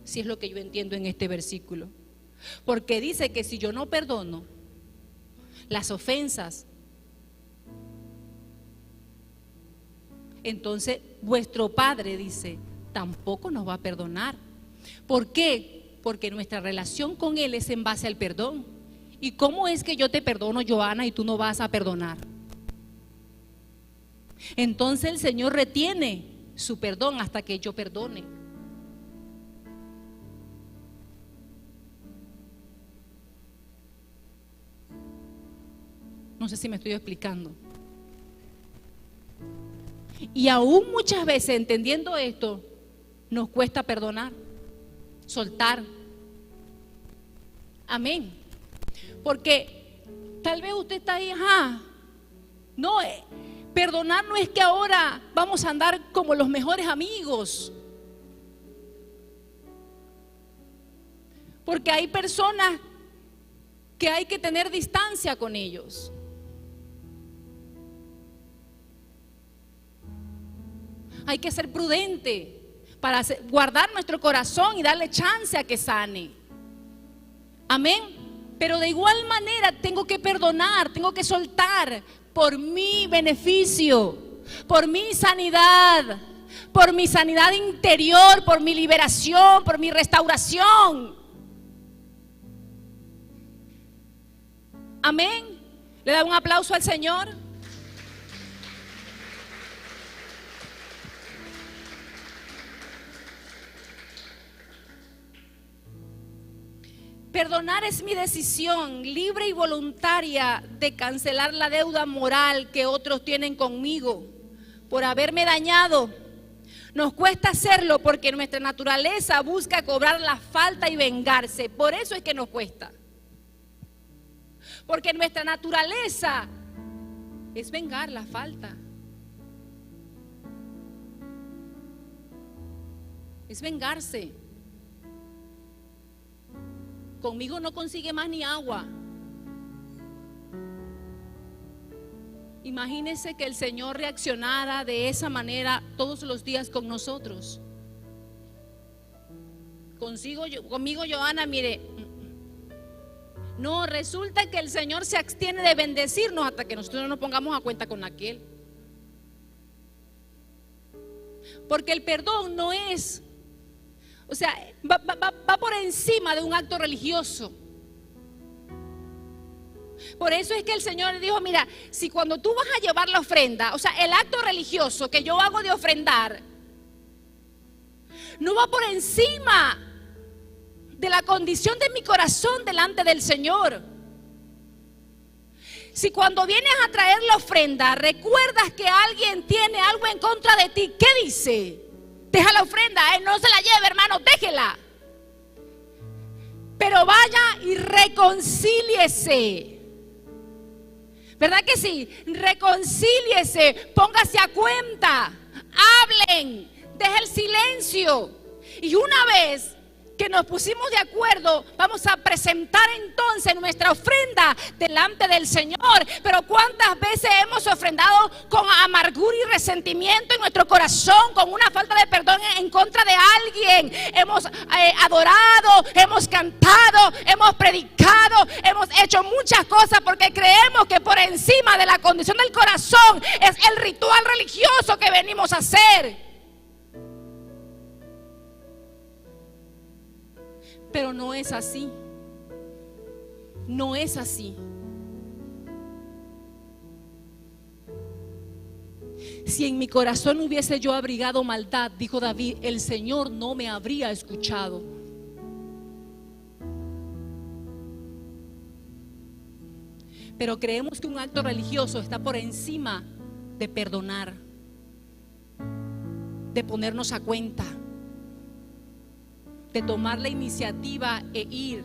si es lo que yo entiendo en este versículo. Porque dice que si yo no perdono las ofensas, entonces vuestro Padre, dice, tampoco nos va a perdonar. ¿Por qué? Porque nuestra relación con Él es en base al perdón. ¿Y cómo es que yo te perdono, Joana, y tú no vas a perdonar? Entonces el Señor retiene su perdón hasta que yo perdone. No sé si me estoy explicando. Y aún muchas veces, entendiendo esto, nos cuesta perdonar, soltar. Amén. Porque tal vez usted está ahí, no, perdonar no es que ahora vamos a andar como los mejores amigos. Porque hay personas que hay que tener distancia con ellos. Hay que ser prudente para guardar nuestro corazón y darle chance a que sane. Amén. Pero de igual manera tengo que perdonar, tengo que soltar por mi beneficio, por mi sanidad interior, por mi liberación, por mi restauración. Amén. ¿Le da un aplauso al Señor? Perdonar es mi decisión libre y voluntaria de cancelar la deuda moral que otros tienen conmigo por haberme dañado. Nos cuesta hacerlo porque nuestra naturaleza busca cobrar la falta y vengarse. Por eso es que nos cuesta. Porque nuestra naturaleza es vengar la falta. Es vengarse. Conmigo no consigue más ni agua. Imagínese que el Señor reaccionara de esa manera todos los días con nosotros. Conmigo, Johanna, mire, no, resulta que el Señor se abstiene de bendecirnos hasta que nosotros no nos pongamos a cuenta con aquel. Porque el perdón no es, o sea, va por encima de un acto religioso. Por eso es que el Señor le dijo, mira, si cuando tú vas a llevar la ofrenda, o sea, el acto religioso que yo hago de ofrendar, no va por encima de la condición de mi corazón delante del Señor. Si cuando vienes a traer la ofrenda recuerdas que alguien tiene algo en contra de ti, ¿qué dice? Deja la ofrenda, no se la lleve, hermano, déjela. Pero vaya y reconcíliese. ¿Verdad que sí? Reconcíliese, póngase a cuenta, hablen, deje el silencio. Y una vez que nos pusimos de acuerdo, vamos a presentar entonces nuestra ofrenda delante del Señor. Pero ¿cuántas veces hemos ofrendado con amargura y resentimiento en nuestro corazón, con una falta de perdón en contra de alguien? Hemos adorado, hemos cantado, hemos predicado, hemos hecho muchas cosas porque creemos que por encima de la condición del corazón es el ritual religioso que venimos a hacer. Pero no es así. No es así. Si en mi corazón hubiese yo abrigado maldad, dijo David, el Señor no me habría escuchado. Pero creemos que un acto religioso está por encima de perdonar, de ponernos a cuenta, de tomar la iniciativa e ir.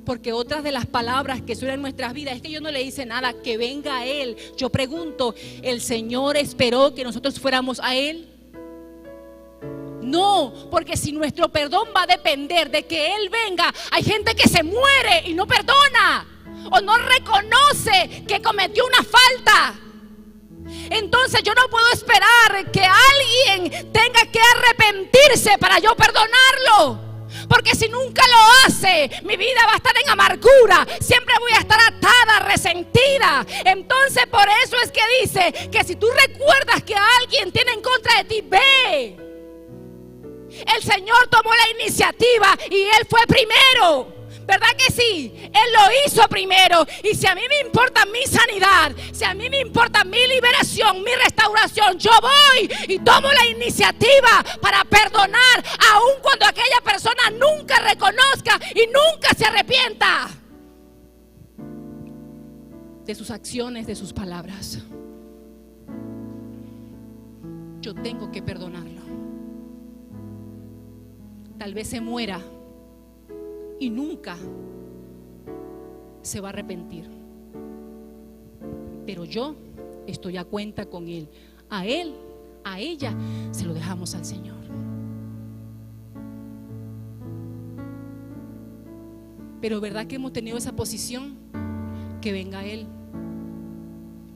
Porque otras de las palabras que suenan en nuestras vidas es que yo no le hice nada, que venga a Él. Yo pregunto, ¿el Señor esperó que nosotros fuéramos a Él? No, porque si nuestro perdón va a depender de que Él venga, hay gente que se muere y no perdona o no reconoce que cometió una falta. Entonces yo no puedo esperar que alguien tenga que arrepentirse para yo perdonarlo, porque si nunca lo hace, mi vida va a estar en amargura, siempre voy a estar atada, resentida. Entonces por eso es que dice que si tú recuerdas que alguien tiene en contra de ti, ve. El Señor tomó la iniciativa y Él fue primero. ¿Verdad que sí? Él lo hizo primero. Y si a mí me importa mi sanidad, si a mí me importa mi liberación, mi restauración, yo voy y tomo la iniciativa para perdonar, aun cuando aquella persona nunca reconozca y nunca se arrepienta de sus acciones, de sus palabras. Yo tengo que perdonarlo. Tal vez se muera y nunca se va a arrepentir, pero yo estoy a cuenta con Él. A Él, a ella, se lo dejamos al Señor. Pero ¿verdad que hemos tenido esa posición? Que venga Él,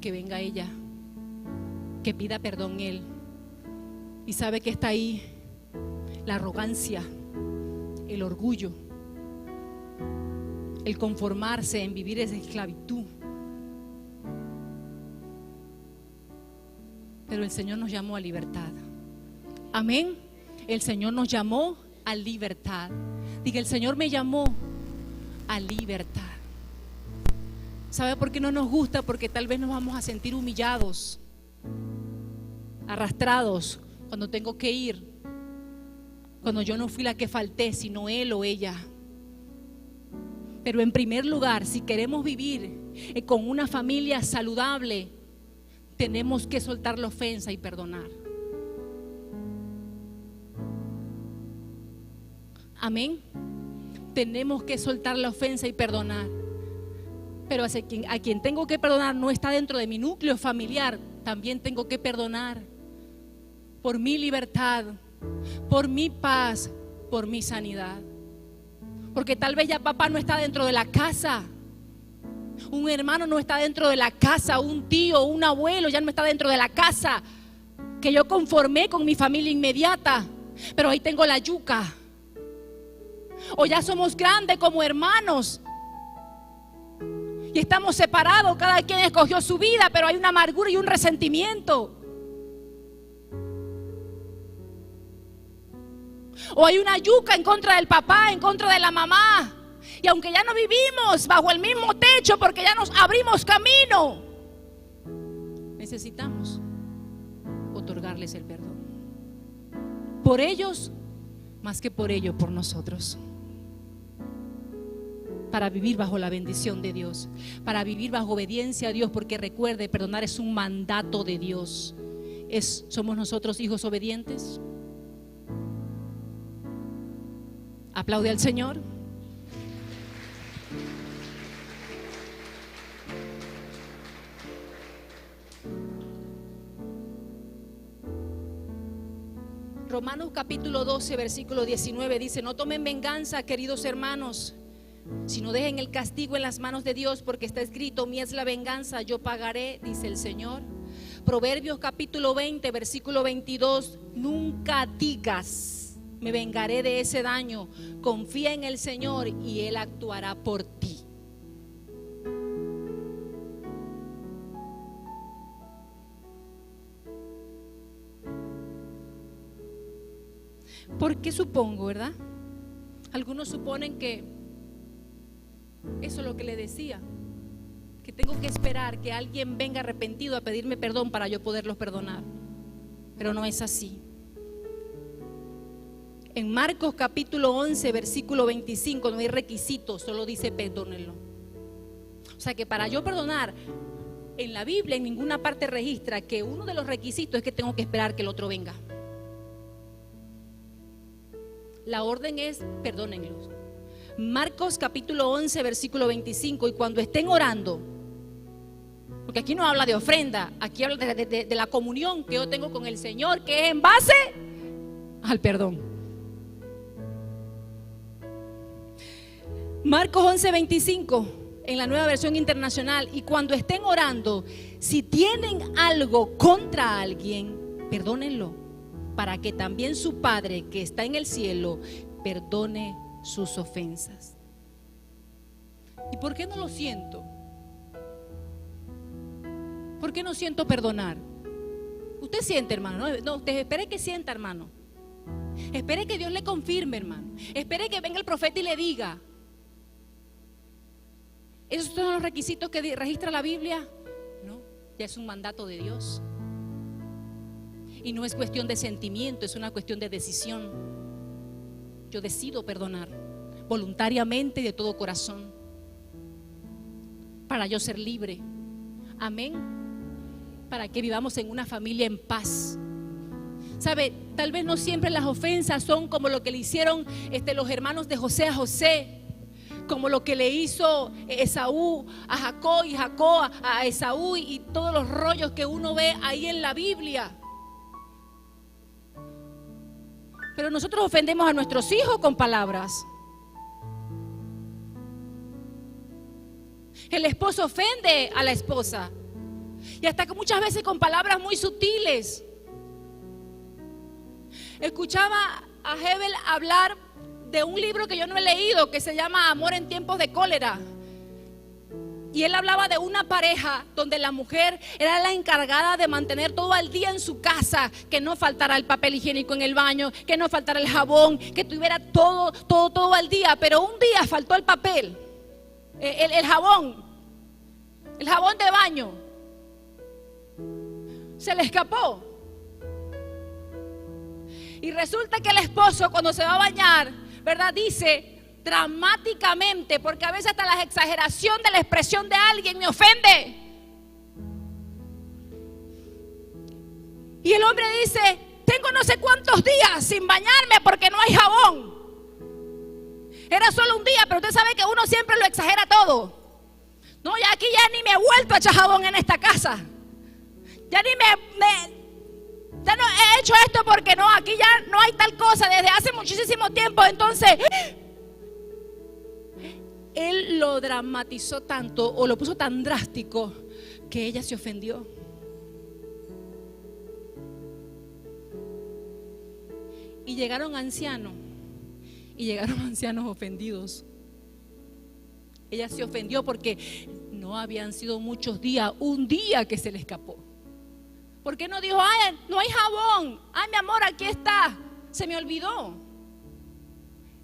que venga ella, que pida perdón Él. Y sabe que está ahí la arrogancia, el orgullo, el conformarse en vivir esa esclavitud. Pero el Señor nos llamó a libertad. Amén. El Señor nos llamó a libertad. Diga, el Señor me llamó a libertad. ¿Sabe por qué no nos gusta? Porque tal vez nos vamos a sentir humillados, arrastrados cuando tengo que ir, cuando yo no fui la que falté, sino él o ella. Pero en primer lugar, si queremos vivir con una familia saludable, tenemos que soltar la ofensa y perdonar. Amén. Tenemos que soltar la ofensa y perdonar. Pero a quien tengo que perdonar no está dentro de mi núcleo familiar. También tengo que perdonar por mi libertad, por mi paz, por mi sanidad. Porque tal vez ya papá no está dentro de la casa, un hermano no está dentro de la casa, un tío, un abuelo ya no está dentro de la casa, que yo conformé con mi familia inmediata, pero ahí tengo la yuca. O ya somos grandes como hermanos y estamos separados, cada quien escogió su vida, pero hay una amargura y un resentimiento. O hay una yuca en contra del papá, en contra de la mamá. Y aunque ya no vivimos bajo el mismo techo, porque ya nos abrimos camino, necesitamos otorgarles el perdón. Por ellos, más que por ellos, por nosotros. Para vivir bajo la bendición de Dios, para vivir bajo obediencia a Dios, porque recuerde, perdonar es un mandato de Dios. ¿Somos nosotros hijos obedientes? Aplaude al Señor. Romanos capítulo 12, versículo 19 dice: no tomen venganza, queridos hermanos, sino dejen el castigo en las manos de Dios, porque está escrito: mía es la venganza, yo pagaré, dice el Señor. Proverbios capítulo 20, versículo 22: nunca digas me vengaré de ese daño, confía en el Señor y Él actuará por ti. ¿Por qué supongo, verdad? Algunos suponen que eso es lo que le decía, que tengo que esperar que alguien venga arrepentido a pedirme perdón para yo poderlos perdonar. Pero no es así. En Marcos capítulo 11, versículo 25, no hay requisitos, solo dice perdónenlo. O sea que para yo perdonar, en la Biblia en ninguna parte registra que uno de los requisitos es que tengo que esperar que el otro venga. La orden es perdónenlos. Marcos capítulo 11, versículo 25: y cuando estén orando, porque aquí no habla de ofrenda, aquí habla de la comunión que yo tengo con el Señor, que es en base al perdón. Marcos 11, 25 en la Nueva Versión Internacional: y cuando estén orando, si tienen algo contra alguien, perdónenlo, para que también su Padre que está en el cielo perdone sus ofensas. ¿Y por qué no lo siento? ¿Por qué no siento perdonar? Usted siente, hermano, no, usted espere que sienta, hermano. Espere que Dios le confirme, hermano. Espere que venga el profeta y le diga. ¿Esos son los requisitos que registra la Biblia? No, ya es un mandato de Dios. Y no es cuestión de sentimiento, es una cuestión de decisión. Yo decido perdonar voluntariamente y de todo corazón, para yo ser libre. Amén. Para que vivamos en una familia en paz. ¿Sabe? Tal vez no siempre las ofensas son como lo que le hicieron los hermanos de José a José, como lo que le hizo Esaú a Jacob y Jacob a Esaú, y todos los rollos que uno ve ahí en la Biblia. Pero nosotros ofendemos a nuestros hijos con palabras. El esposo ofende a la esposa, y hasta que muchas veces con palabras muy sutiles. Escuchaba a Hebel hablar de un libro que yo no he leído, que se llama Amor en tiempos de cólera. Y él hablaba de una pareja donde la mujer era la encargada de mantener todo al día en su casa, que no faltara el papel higiénico en el baño, que no faltara el jabón, que tuviera todo al día. Pero un día faltó el papel, el jabón de baño. Se le escapó. Y resulta que el esposo, cuando se va a bañar, ¿verdad? Dice dramáticamente, porque a veces hasta la exageración de la expresión de alguien me ofende. Y el hombre dice: tengo no sé cuántos días sin bañarme porque no hay jabón. Era solo un día, pero usted sabe que uno siempre lo exagera todo. No, ya aquí ya ni me he vuelto a echar jabón en esta casa. Ya ni ya no he hecho esto porque no, aquí ya no hay tal cosa desde hace muchísimo tiempo. Entonces, él lo dramatizó tanto o lo puso tan drástico que ella se ofendió. Y llegaron ancianos ofendidos. Ella se ofendió porque no habían sido muchos días, un día que se le escapó. ¿Por qué no dijo: ay, no hay jabón? Ay, mi amor, aquí está. Se me olvidó.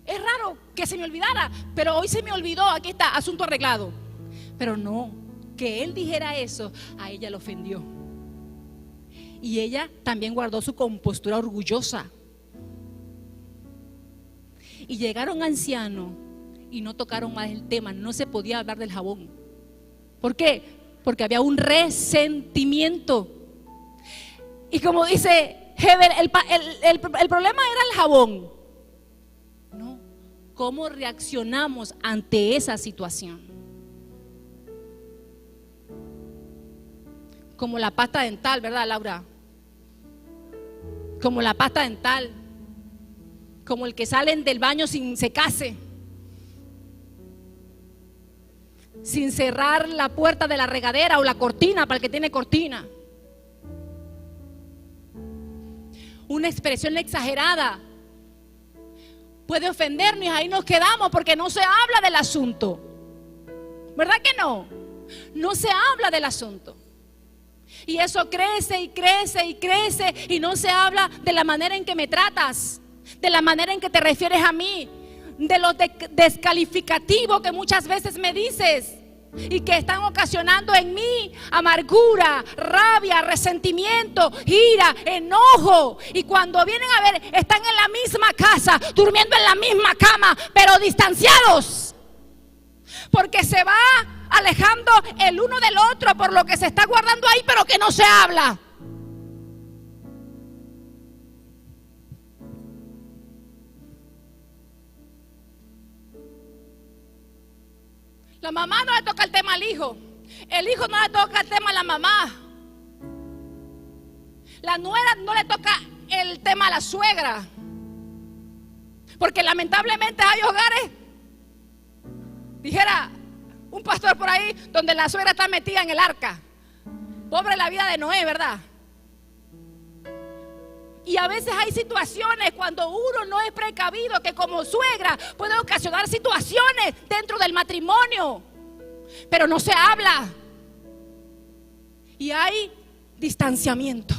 Es raro que se me olvidara, pero hoy se me olvidó, aquí está, asunto arreglado. Pero no, que él dijera eso, a ella le ofendió. Y ella también guardó su compostura orgullosa. Y llegaron ancianos y no tocaron más el tema, no se podía hablar del jabón. ¿Por qué? Porque había un resentimiento. Y como dice Heber, el problema era el jabón. No, ¿cómo reaccionamos ante esa situación? Como la pasta dental, ¿verdad, Laura? Como la pasta dental. Como el que salen del baño sin secarse, sin cerrar la puerta de la regadera o la cortina para el que tiene cortina. Una expresión exagerada puede ofendernos y ahí nos quedamos porque no se habla del asunto. ¿Verdad que no? No se habla del asunto. Y eso crece y crece y crece y no se habla de la manera en que me tratas, de la manera en que te refieres a mí, de lo descalificativo que muchas veces me dices y que están ocasionando en mí amargura, rabia, resentimiento, ira, enojo. Y cuando vienen a ver, están en la misma casa, durmiendo en la misma cama, pero distanciados, porque se va alejando el uno del otro por lo que se está guardando ahí, pero que no se habla. La mamá no le toca el tema al hijo, el hijo no le toca el tema a la mamá, la nuera no le toca el tema a la suegra, porque lamentablemente hay hogares, dijera un pastor por ahí, donde la suegra está metida en el arca. Pobre la vida de Noé, ¿verdad? Y a veces hay situaciones cuando uno no es precavido, que como suegra puede ocasionar situaciones dentro del matrimonio, pero no se habla. Y hay distanciamiento.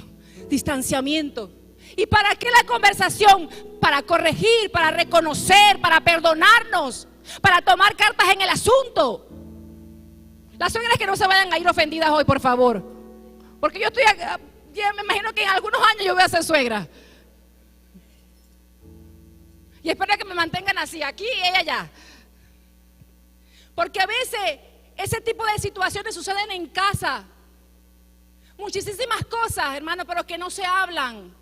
¿Y para qué la conversación? Para corregir, para reconocer, para perdonarnos, para tomar cartas en el asunto. Las suegras que no se vayan a ir ofendidas hoy, por favor, porque yo me imagino que en algunos años yo voy a ser suegra. Y espero que me mantengan así, aquí y ella allá. Porque a veces ese tipo de situaciones suceden en casa. Muchísimas cosas, hermano, pero que no se hablan.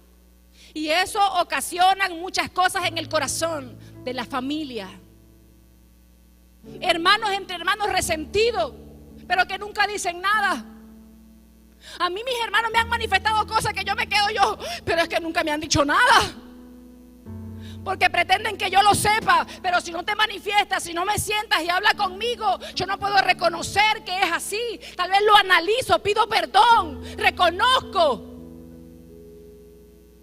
Y eso ocasiona muchas cosas en el corazón de la familia. Hermanos entre hermanos resentidos, pero que nunca dicen nada. A mí mis hermanos me han manifestado cosas que yo me quedo pero es que nunca me han dicho nada. Porque pretenden que yo lo sepa, pero si no te manifiestas, si no me sientas y hablas conmigo, yo no puedo reconocer que es así. Tal vez lo analizo, pido perdón, reconozco,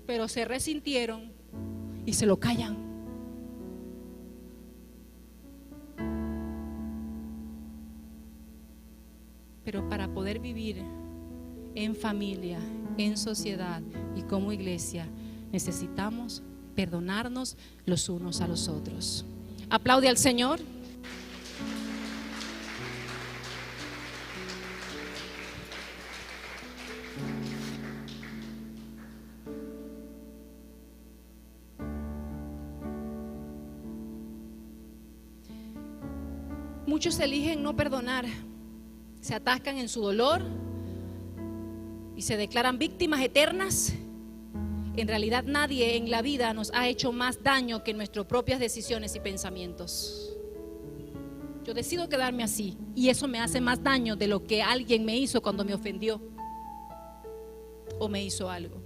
pero se resintieron y se lo callan. Pero para poder vivir en familia, en sociedad y como iglesia, necesitamos perdonarnos los unos a los otros. Aplaude al Señor. Muchos eligen no perdonar, se atascan en su dolor y se declaran víctimas eternas. En realidad nadie en la vida nos ha hecho más daño que nuestras propias decisiones y pensamientos. Yo decido quedarme así y eso me hace más daño de lo que alguien me hizo cuando me ofendió o me hizo algo,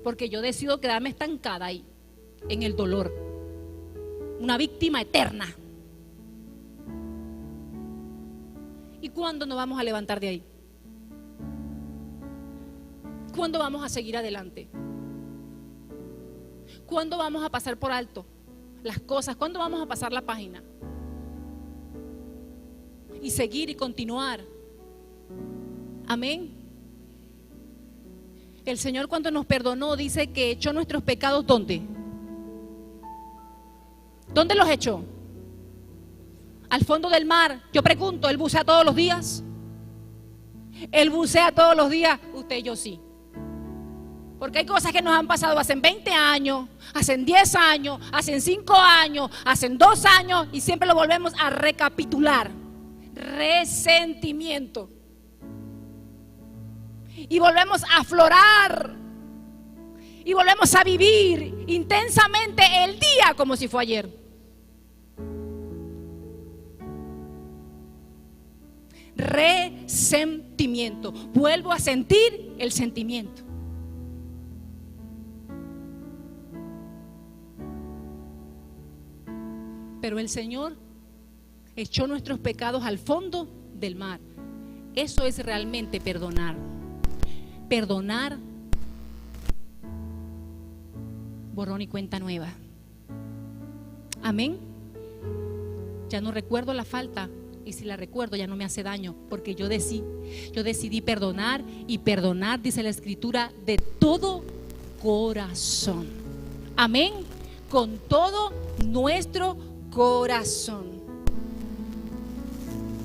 porque yo decido quedarme estancada ahí en el dolor, una víctima eterna. ¿Y cuándo nos vamos a levantar de ahí? ¿Cuándo vamos a seguir adelante? ¿Cuándo vamos a pasar por alto las cosas? ¿Cuándo vamos a pasar la página? Y seguir y continuar. Amén. El Señor, cuando nos perdonó, dice que echó nuestros pecados, ¿dónde? ¿Dónde los echó? Al fondo del mar. Yo pregunto, ¿Él bucea todos los días? Él bucea todos los días. Usted y yo sí. Porque hay cosas que nos han pasado hace 20 años, hace 10 años, hace 5 años, hace 2 años, y siempre lo volvemos a recapitular. Resentimiento. Y volvemos a aflorar. Y volvemos a vivir intensamente el día como si fue ayer. Resentimiento. Vuelvo a sentir el sentimiento. Pero el Señor echó nuestros pecados al fondo del mar. Eso es realmente perdonar. Perdonar, borrón y cuenta nueva. Amén. Ya no recuerdo la falta, y si la recuerdo ya no me hace daño, porque yo decidí perdonar, y perdonar, dice la Escritura, de todo corazón. Amén. Con todo nuestro corazón.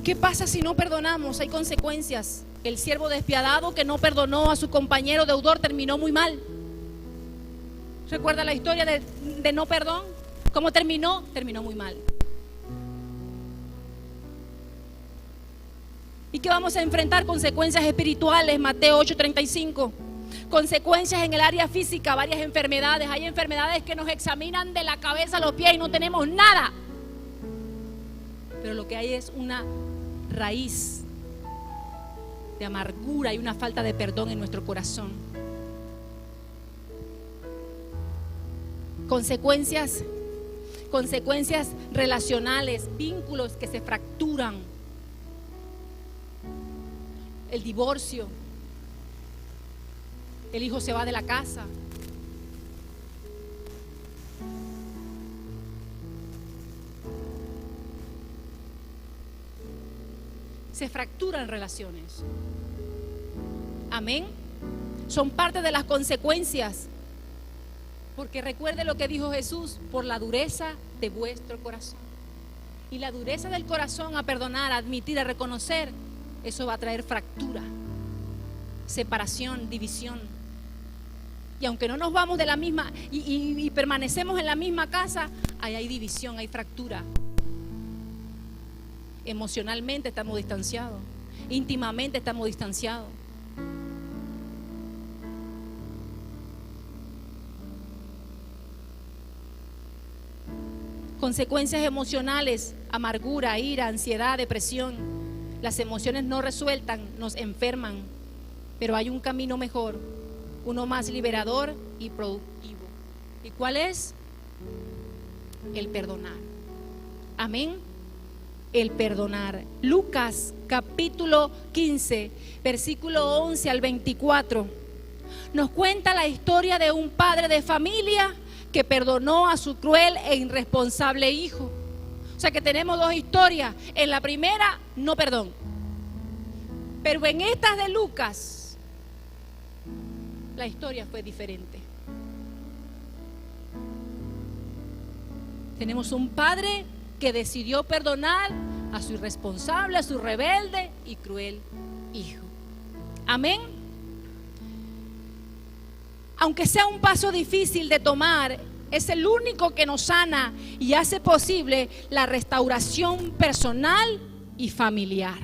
¿Qué pasa si no perdonamos? Hay consecuencias. El siervo despiadado que no perdonó a su compañero deudor terminó muy mal. ¿Recuerda la historia de no perdón? ¿Cómo terminó? Terminó muy mal. ¿Y qué vamos a enfrentar? Consecuencias espirituales, Mateo 8:35. Consecuencias en el área física, varias enfermedades. Hay enfermedades que nos examinan de la cabeza a los pies y no tenemos nada. Pero lo que hay es una raíz de amargura y una falta de perdón en nuestro corazón. Consecuencias relacionales, vínculos que se fracturan. El divorcio. El hijo se va de la casa. Se fracturan relaciones. Amén. Son parte de las consecuencias. Porque recuerde lo que dijo Jesús: por la dureza de vuestro corazón. Y la dureza del corazón a perdonar, a admitir, a reconocer, eso va a traer fractura, separación, división. Y aunque no nos vamos de la misma y permanecemos en la misma casa, ahí hay división, hay fractura. Emocionalmente estamos distanciados, íntimamente estamos distanciados. Consecuencias emocionales: amargura, ira, ansiedad, depresión. Las emociones no resueltas nos enferman, pero hay un camino mejor, uno más liberador y productivo. ¿Y cuál es? El perdonar. Amén. El perdonar. Lucas capítulo 15, versículo 11 al 24, nos cuenta la historia de un padre de familia que perdonó a su cruel e irresponsable hijo. O sea que tenemos dos historias. En la primera, no perdón. Pero en estas de Lucas, la historia fue diferente. Tenemos un padre que decidió perdonar a su irresponsable, a su rebelde y cruel hijo. Amén. Aunque sea un paso difícil de tomar, es el único que nos sana y hace posible la restauración personal y familiar.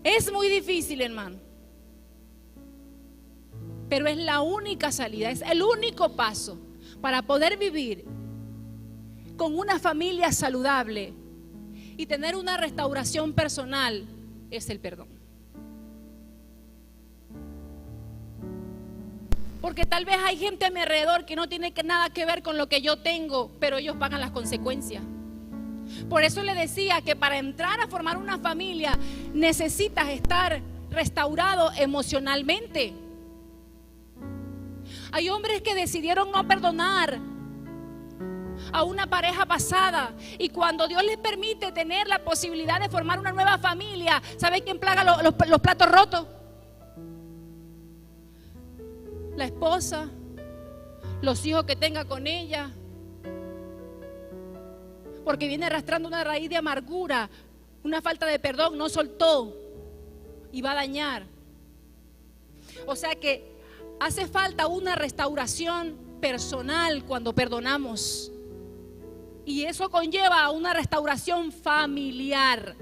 Es muy difícil, hermano, pero es la única salida, es el único paso para poder vivir con una familia saludable y tener una restauración personal, es el perdón. Porque tal vez hay gente a mi alrededor que no tiene nada que ver con lo que yo tengo, pero ellos pagan las consecuencias. Por eso le decía que para entrar a formar una familia necesitas estar restaurado emocionalmente. Hay hombres que decidieron no perdonar a una pareja pasada, y cuando Dios les permite tener la posibilidad de formar una nueva familia, ¿sabe quién plaga los platos rotos? La esposa, los hijos que tenga con ella, porque viene arrastrando una raíz de amargura, una falta de perdón, no soltó y va a dañar. O sea que hace falta una restauración personal cuando perdonamos, y eso conlleva a una restauración familiar.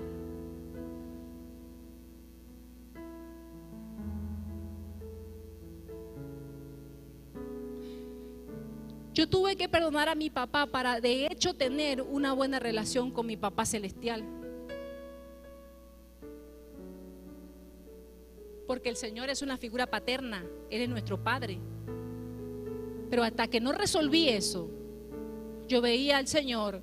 Yo tuve que perdonar a mi papá para de hecho tener una buena relación con mi papá celestial. Porque el Señor es una figura paterna, Él es nuestro Padre. Pero hasta que no resolví eso, yo veía al Señor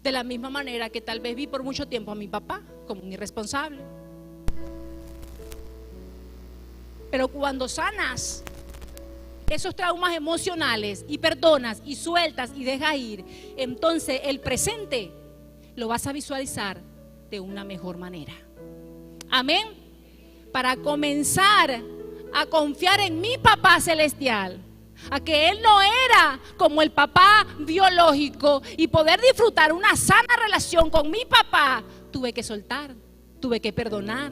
de la misma manera que tal vez vi por mucho tiempo a mi papá, como un irresponsable. Pero cuando sanas esos traumas emocionales y perdonas y sueltas y dejas ir, entonces el presente lo vas a visualizar de una mejor manera. Amén. Para comenzar a confiar en mi papá celestial, a que él no era como el papá biológico, y poder disfrutar una sana relación con mi papá, tuve que soltar, tuve que perdonar.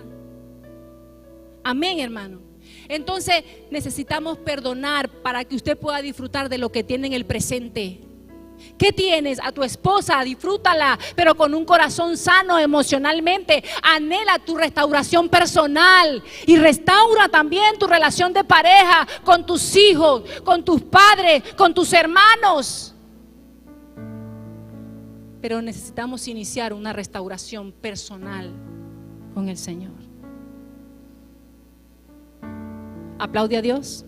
Amén, hermano. Entonces necesitamos perdonar para que usted pueda disfrutar de lo que tiene en el presente. ¿Qué tienes? A tu esposa, disfrútala, pero con un corazón sano emocionalmente. Anhela tu restauración personal y restaura también tu relación de pareja con tus hijos, con tus padres, con tus hermanos. Pero necesitamos iniciar una restauración personal con el Señor. Aplaude a Dios.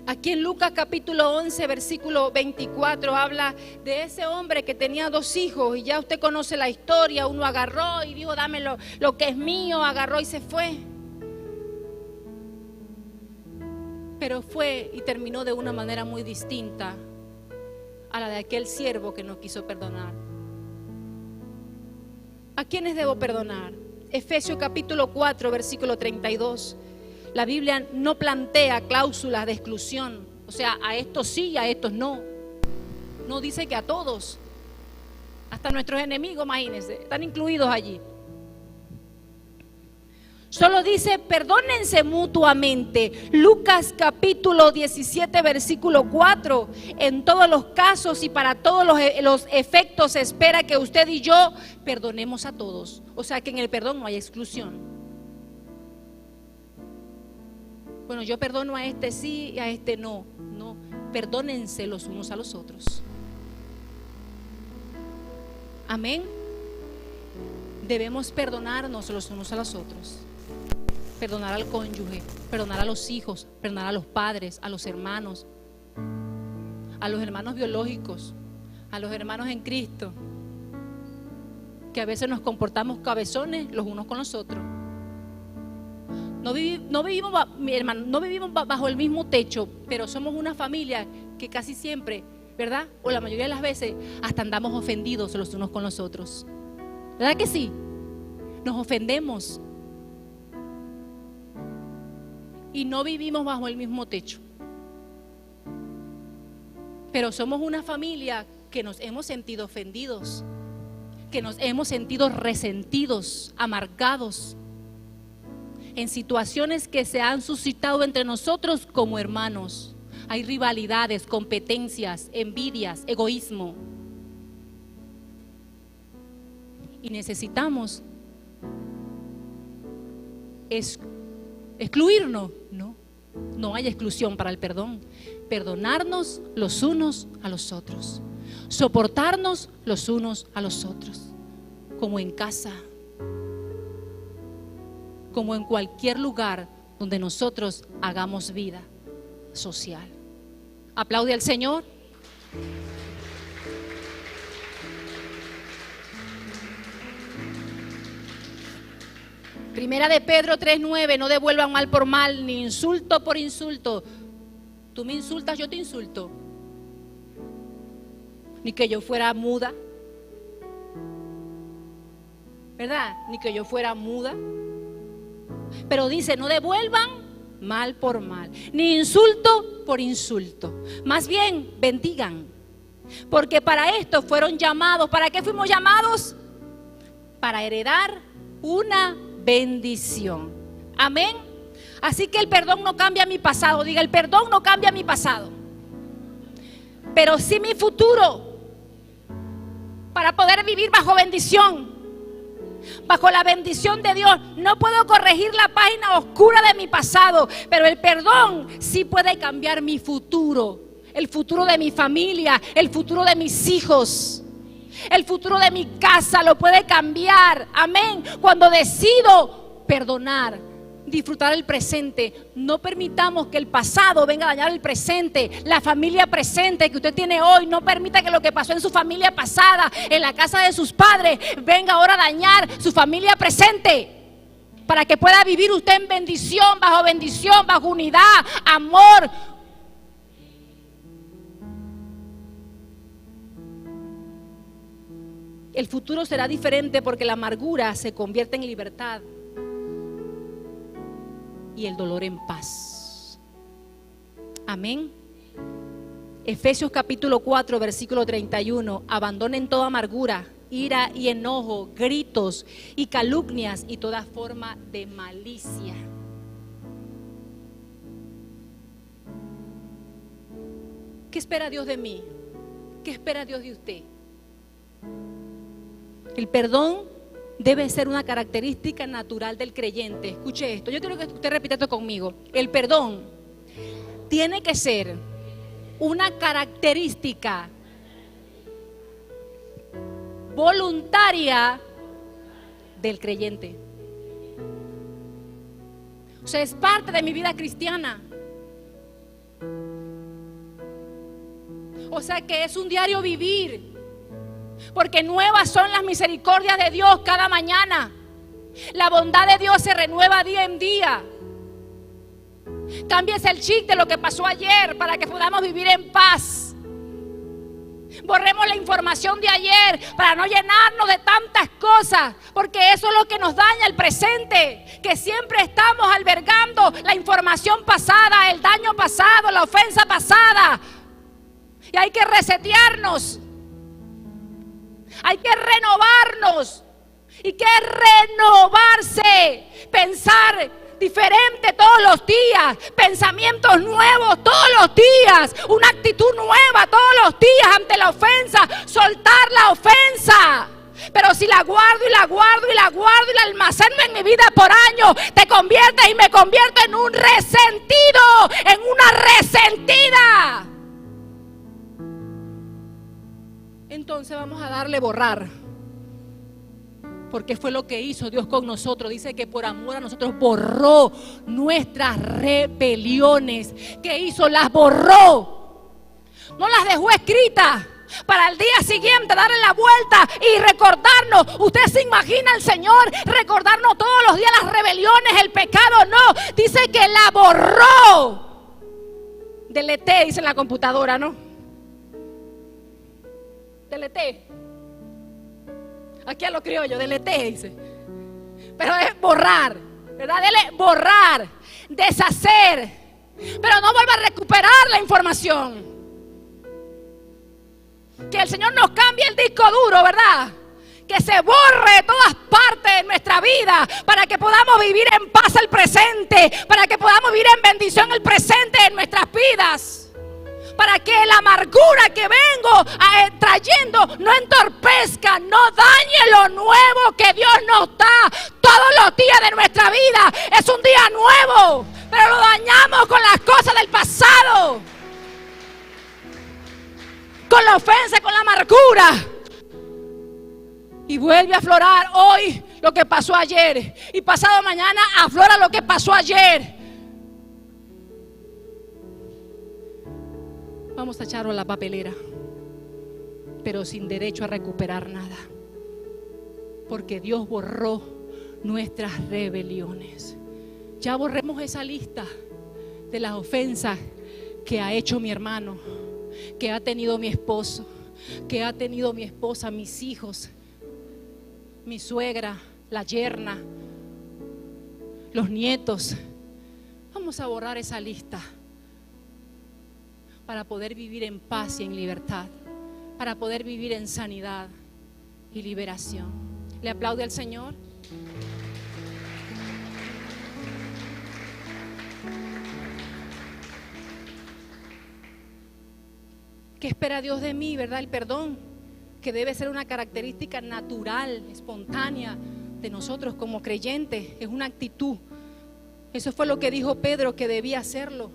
Aquí en Lucas capítulo 11 versículo 24 habla de ese hombre que tenía 2 hijos, y ya usted conoce la historia. Uno agarró y dijo: dame lo que es mío, agarró y se fue. Pero fue y terminó de una manera muy distinta a la de aquel siervo que no quiso perdonar. ¿A quiénes debo perdonar? Efesios capítulo 4 versículo 32. La Biblia no plantea cláusulas de exclusión, o sea, a estos sí y a estos no. No dice que a todos, hasta nuestros enemigos, imagínense, están incluidos allí. Solo dice: perdónense mutuamente. Lucas capítulo 17 versículo 4. En todos los casos y para todos los efectos se espera que usted y yo perdonemos a todos. O sea que en el perdón no hay exclusión. Bueno, yo perdono a este sí y a este no. No, perdónense los unos a los otros. Amén. Debemos perdonarnos los unos a los otros. Perdonar al cónyuge, perdonar a los hijos, perdonar a los padres, a los hermanos biológicos, a los hermanos en Cristo, que a veces nos comportamos cabezones los unos con los otros. No vivimos bajo el mismo techo, pero somos una familia que casi siempre, ¿verdad? O la mayoría de las veces hasta andamos ofendidos los unos con los otros. ¿Verdad que sí? Nos ofendemos. Y no vivimos bajo el mismo techo. Pero somos una familia que nos hemos sentido ofendidos, que nos hemos sentido resentidos, amargados, en situaciones que se han suscitado entre nosotros como hermanos. Hay rivalidades, competencias, envidias, egoísmo. Y necesitamos excluirnos. No hay exclusión para el perdón. Perdonarnos los unos a los otros. Soportarnos los unos a los otros. Como en casa. Como en cualquier lugar donde nosotros hagamos vida social. Aplaude al Señor. Primera de Pedro 3:9, no devuelvan mal por mal, ni insulto por insulto. Tú me insultas, yo te insulto. Ni que yo fuera muda, ¿verdad? Ni que yo fuera muda. Pero dice, no devuelvan mal por mal, ni insulto por insulto. Más bien, bendigan. Porque para esto fueron llamados. ¿Para qué fuimos llamados? Para heredar una bendición. Amén. Así que el perdón no cambia mi pasado. Diga, el perdón no cambia mi pasado, pero sí mi futuro, para poder vivir bajo bendición, bajo la bendición de Dios. No puedo corregir la página oscura de mi pasado, pero el perdón sí puede cambiar mi futuro, el futuro de mi familia, el futuro de mis hijos, el futuro de mi casa lo puede cambiar. Amén. Cuando decido perdonar, disfrutar el presente, no permitamos que el pasado venga a dañar el presente. La familia presente que usted tiene hoy, no permita que lo que pasó en su familia pasada, en la casa de sus padres, venga ahora a dañar su familia presente, para que pueda vivir usted en bendición, bajo unidad, amor. El futuro será diferente porque la amargura se convierte en libertad y el dolor en paz. Amén. Efesios capítulo 4 versículo 31. Abandonen toda amargura, ira y enojo, gritos y calumnias y toda forma de malicia. ¿Qué espera Dios de mí? ¿Qué espera Dios de usted? El perdón debe ser una característica natural del creyente. Escuche esto, yo quiero que usted repita esto conmigo. El perdón tiene que ser una característica voluntaria del creyente. O sea, es parte de mi vida cristiana. O sea que es un diario vivir. Porque nuevas son las misericordias de Dios cada mañana. La bondad de Dios se renueva día en día. Cámbiese el chip de lo que pasó ayer para que podamos vivir en paz. Borremos la información de ayer para no llenarnos de tantas cosas, porque eso es lo que nos daña el presente, que siempre estamos albergando la información pasada, el daño pasado, la ofensa pasada. Y hay que resetearnos. Hay que renovarnos. Y que renovarse, pensar diferente todos los días, pensamientos nuevos todos los días, una actitud nueva todos los días ante la ofensa, soltar la ofensa. Pero si la guardo y la guardo y la guardo y la almaceno en mi vida por años, te conviertes y me convierto en un resentido, en una resentida. Entonces vamos a darle borrar, porque fue lo que hizo Dios con nosotros. Dice que por amor a nosotros borró nuestras rebeliones. ¿Qué hizo? Las borró. No las dejó escritas para el día siguiente darle la vuelta y recordarnos. Usted se imagina al Señor recordarnos todos los días las rebeliones, el pecado. No, dice que la borró. Deleté, dice en la computadora, ¿no? Deleté. Aquí a lo criollo, deleté, dice. Pero es borrar, ¿verdad? Borrar, deshacer. Pero no vuelva a recuperar la información. Que el Señor nos cambie el disco duro, ¿verdad? que se borre de todas partes de nuestra vida, para que podamos vivir en paz el presente, para que podamos vivir en bendición el presente de nuestras vidas, para que la amargura que vengo trayendo no entorpezca, no dañe lo nuevo que Dios nos da todos los días de nuestra vida. Es un día nuevo, pero lo dañamos con las cosas del pasado, con la ofensa, con la amargura. Y vuelve a aflorar hoy lo que pasó ayer, y pasado mañana aflora lo que pasó ayer. Vamos a echarlo a la papelera, pero sin derecho a recuperar nada, porque Dios borró nuestras rebeliones. Ya borremos esa lista de las ofensas que ha hecho mi hermano, que ha tenido mi esposo, que ha tenido mi esposa, mis hijos, mi suegra, la yerna, los nietos. Vamos a borrar esa lista para poder vivir en paz y en libertad, para poder vivir en sanidad y liberación. ¿Le aplaude al Señor? ¿Qué espera Dios de mí, verdad? El perdón, que debe ser una característica natural, espontánea de nosotros como creyentes. Es una actitud. Eso fue lo que dijo Pedro, que debía hacerlo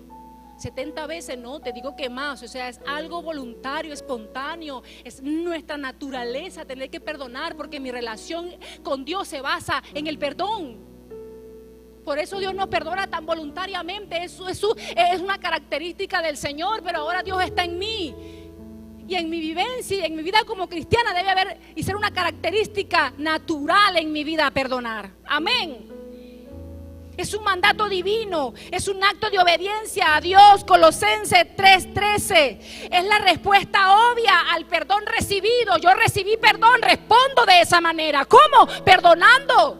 70 veces, no, te digo que más. O sea, es algo voluntario, espontáneo. Es nuestra naturaleza tener que perdonar, porque mi relación con Dios se basa en el perdón. Por eso Dios nos perdona tan voluntariamente. Eso es una característica del Señor, pero ahora Dios está en mí. Y en mi vivencia y en mi vida como cristiana debe haber y ser una característica natural en mi vida perdonar. Amén. Es un mandato divino, es un acto de obediencia a Dios. Colosenses 3:13 es la respuesta obvia al perdón recibido. Yo recibí perdón, respondo de esa manera. ¿Cómo? Perdonando.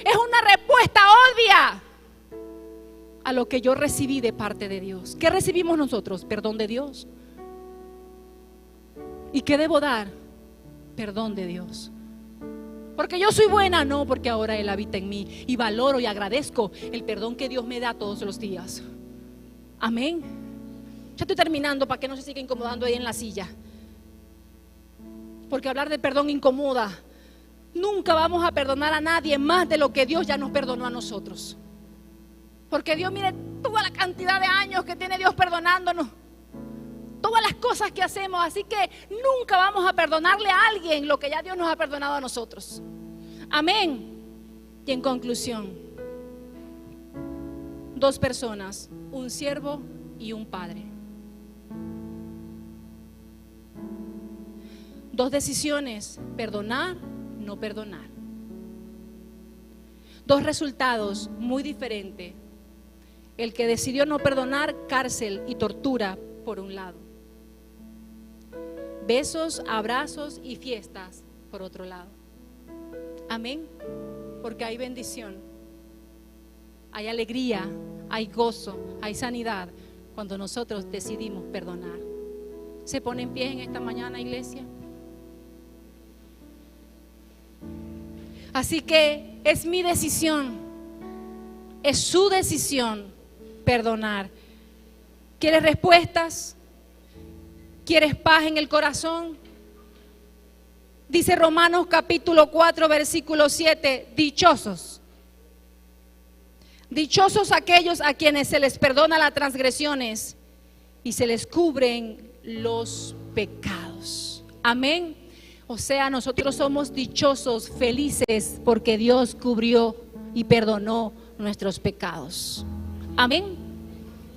Es una respuesta obvia a lo que yo recibí de parte de Dios. ¿Qué recibimos nosotros? Perdón de Dios. ¿Y qué debo dar? Perdón de Dios. Porque yo soy buena, no, porque ahora Él habita en mí y valoro y agradezco el perdón que Dios me da todos los días. Amén. Ya estoy terminando para que no se siga incomodando ahí en la silla, porque hablar de perdón incomoda. Nunca vamos a perdonar a nadie más de lo que Dios ya nos perdonó a nosotros. Porque Dios, mire toda la cantidad de años que tiene Dios perdonándonos, todas las cosas que hacemos. Así que nunca vamos a perdonarle a alguien lo que ya Dios nos ha perdonado a nosotros. Amén. Y en conclusión, 2 personas, un siervo y un padre. 2 decisiones: perdonar, no perdonar. 2 resultados muy diferentes. El que decidió no perdonar, cárcel y tortura por un lado. Besos, abrazos y fiestas por otro lado. Amén. Porque hay bendición, hay alegría, hay gozo, hay sanidad cuando nosotros decidimos perdonar. ¿Se pone en pie en esta mañana, iglesia? Así que es mi decisión, es su decisión perdonar. ¿Quieres respuestas? ¿Quieres paz en el corazón? Dice Romanos capítulo 4 versículo 7: dichosos aquellos a quienes se les perdona las transgresiones y se les cubren los pecados. Amén. O sea, nosotros somos dichosos, felices, porque Dios cubrió y perdonó nuestros pecados. Amén.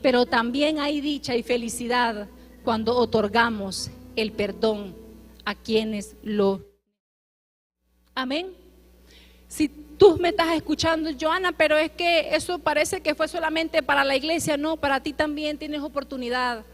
Pero también hay dicha y felicidad cuando otorgamos el perdón a quienes lo... Amén. Si tú me estás escuchando, Joana, pero es que eso parece que fue solamente para la iglesia. No, para ti también tienes oportunidad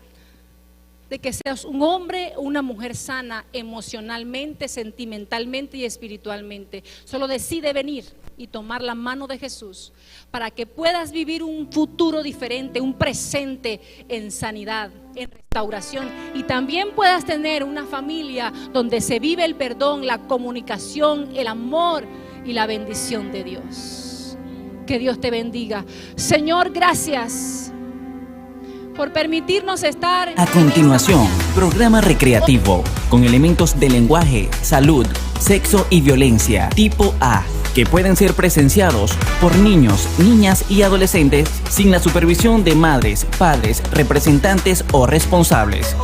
de que seas un hombre o una mujer sana emocionalmente, sentimentalmente y espiritualmente. Solo decide venir y tomar la mano de Jesús para que puedas vivir un futuro diferente, un presente en sanidad en restauración, y también puedas tener una familia donde se vive el perdón, la comunicación, el amor y la bendición de Dios. Que Dios te bendiga. Señor, gracias por permitirnos estar. A continuación, programa recreativo con elementos de lenguaje, salud, sexo y violencia tipo A, que pueden ser presenciados por niños, niñas y adolescentes sin la supervisión de madres, padres, representantes o responsables.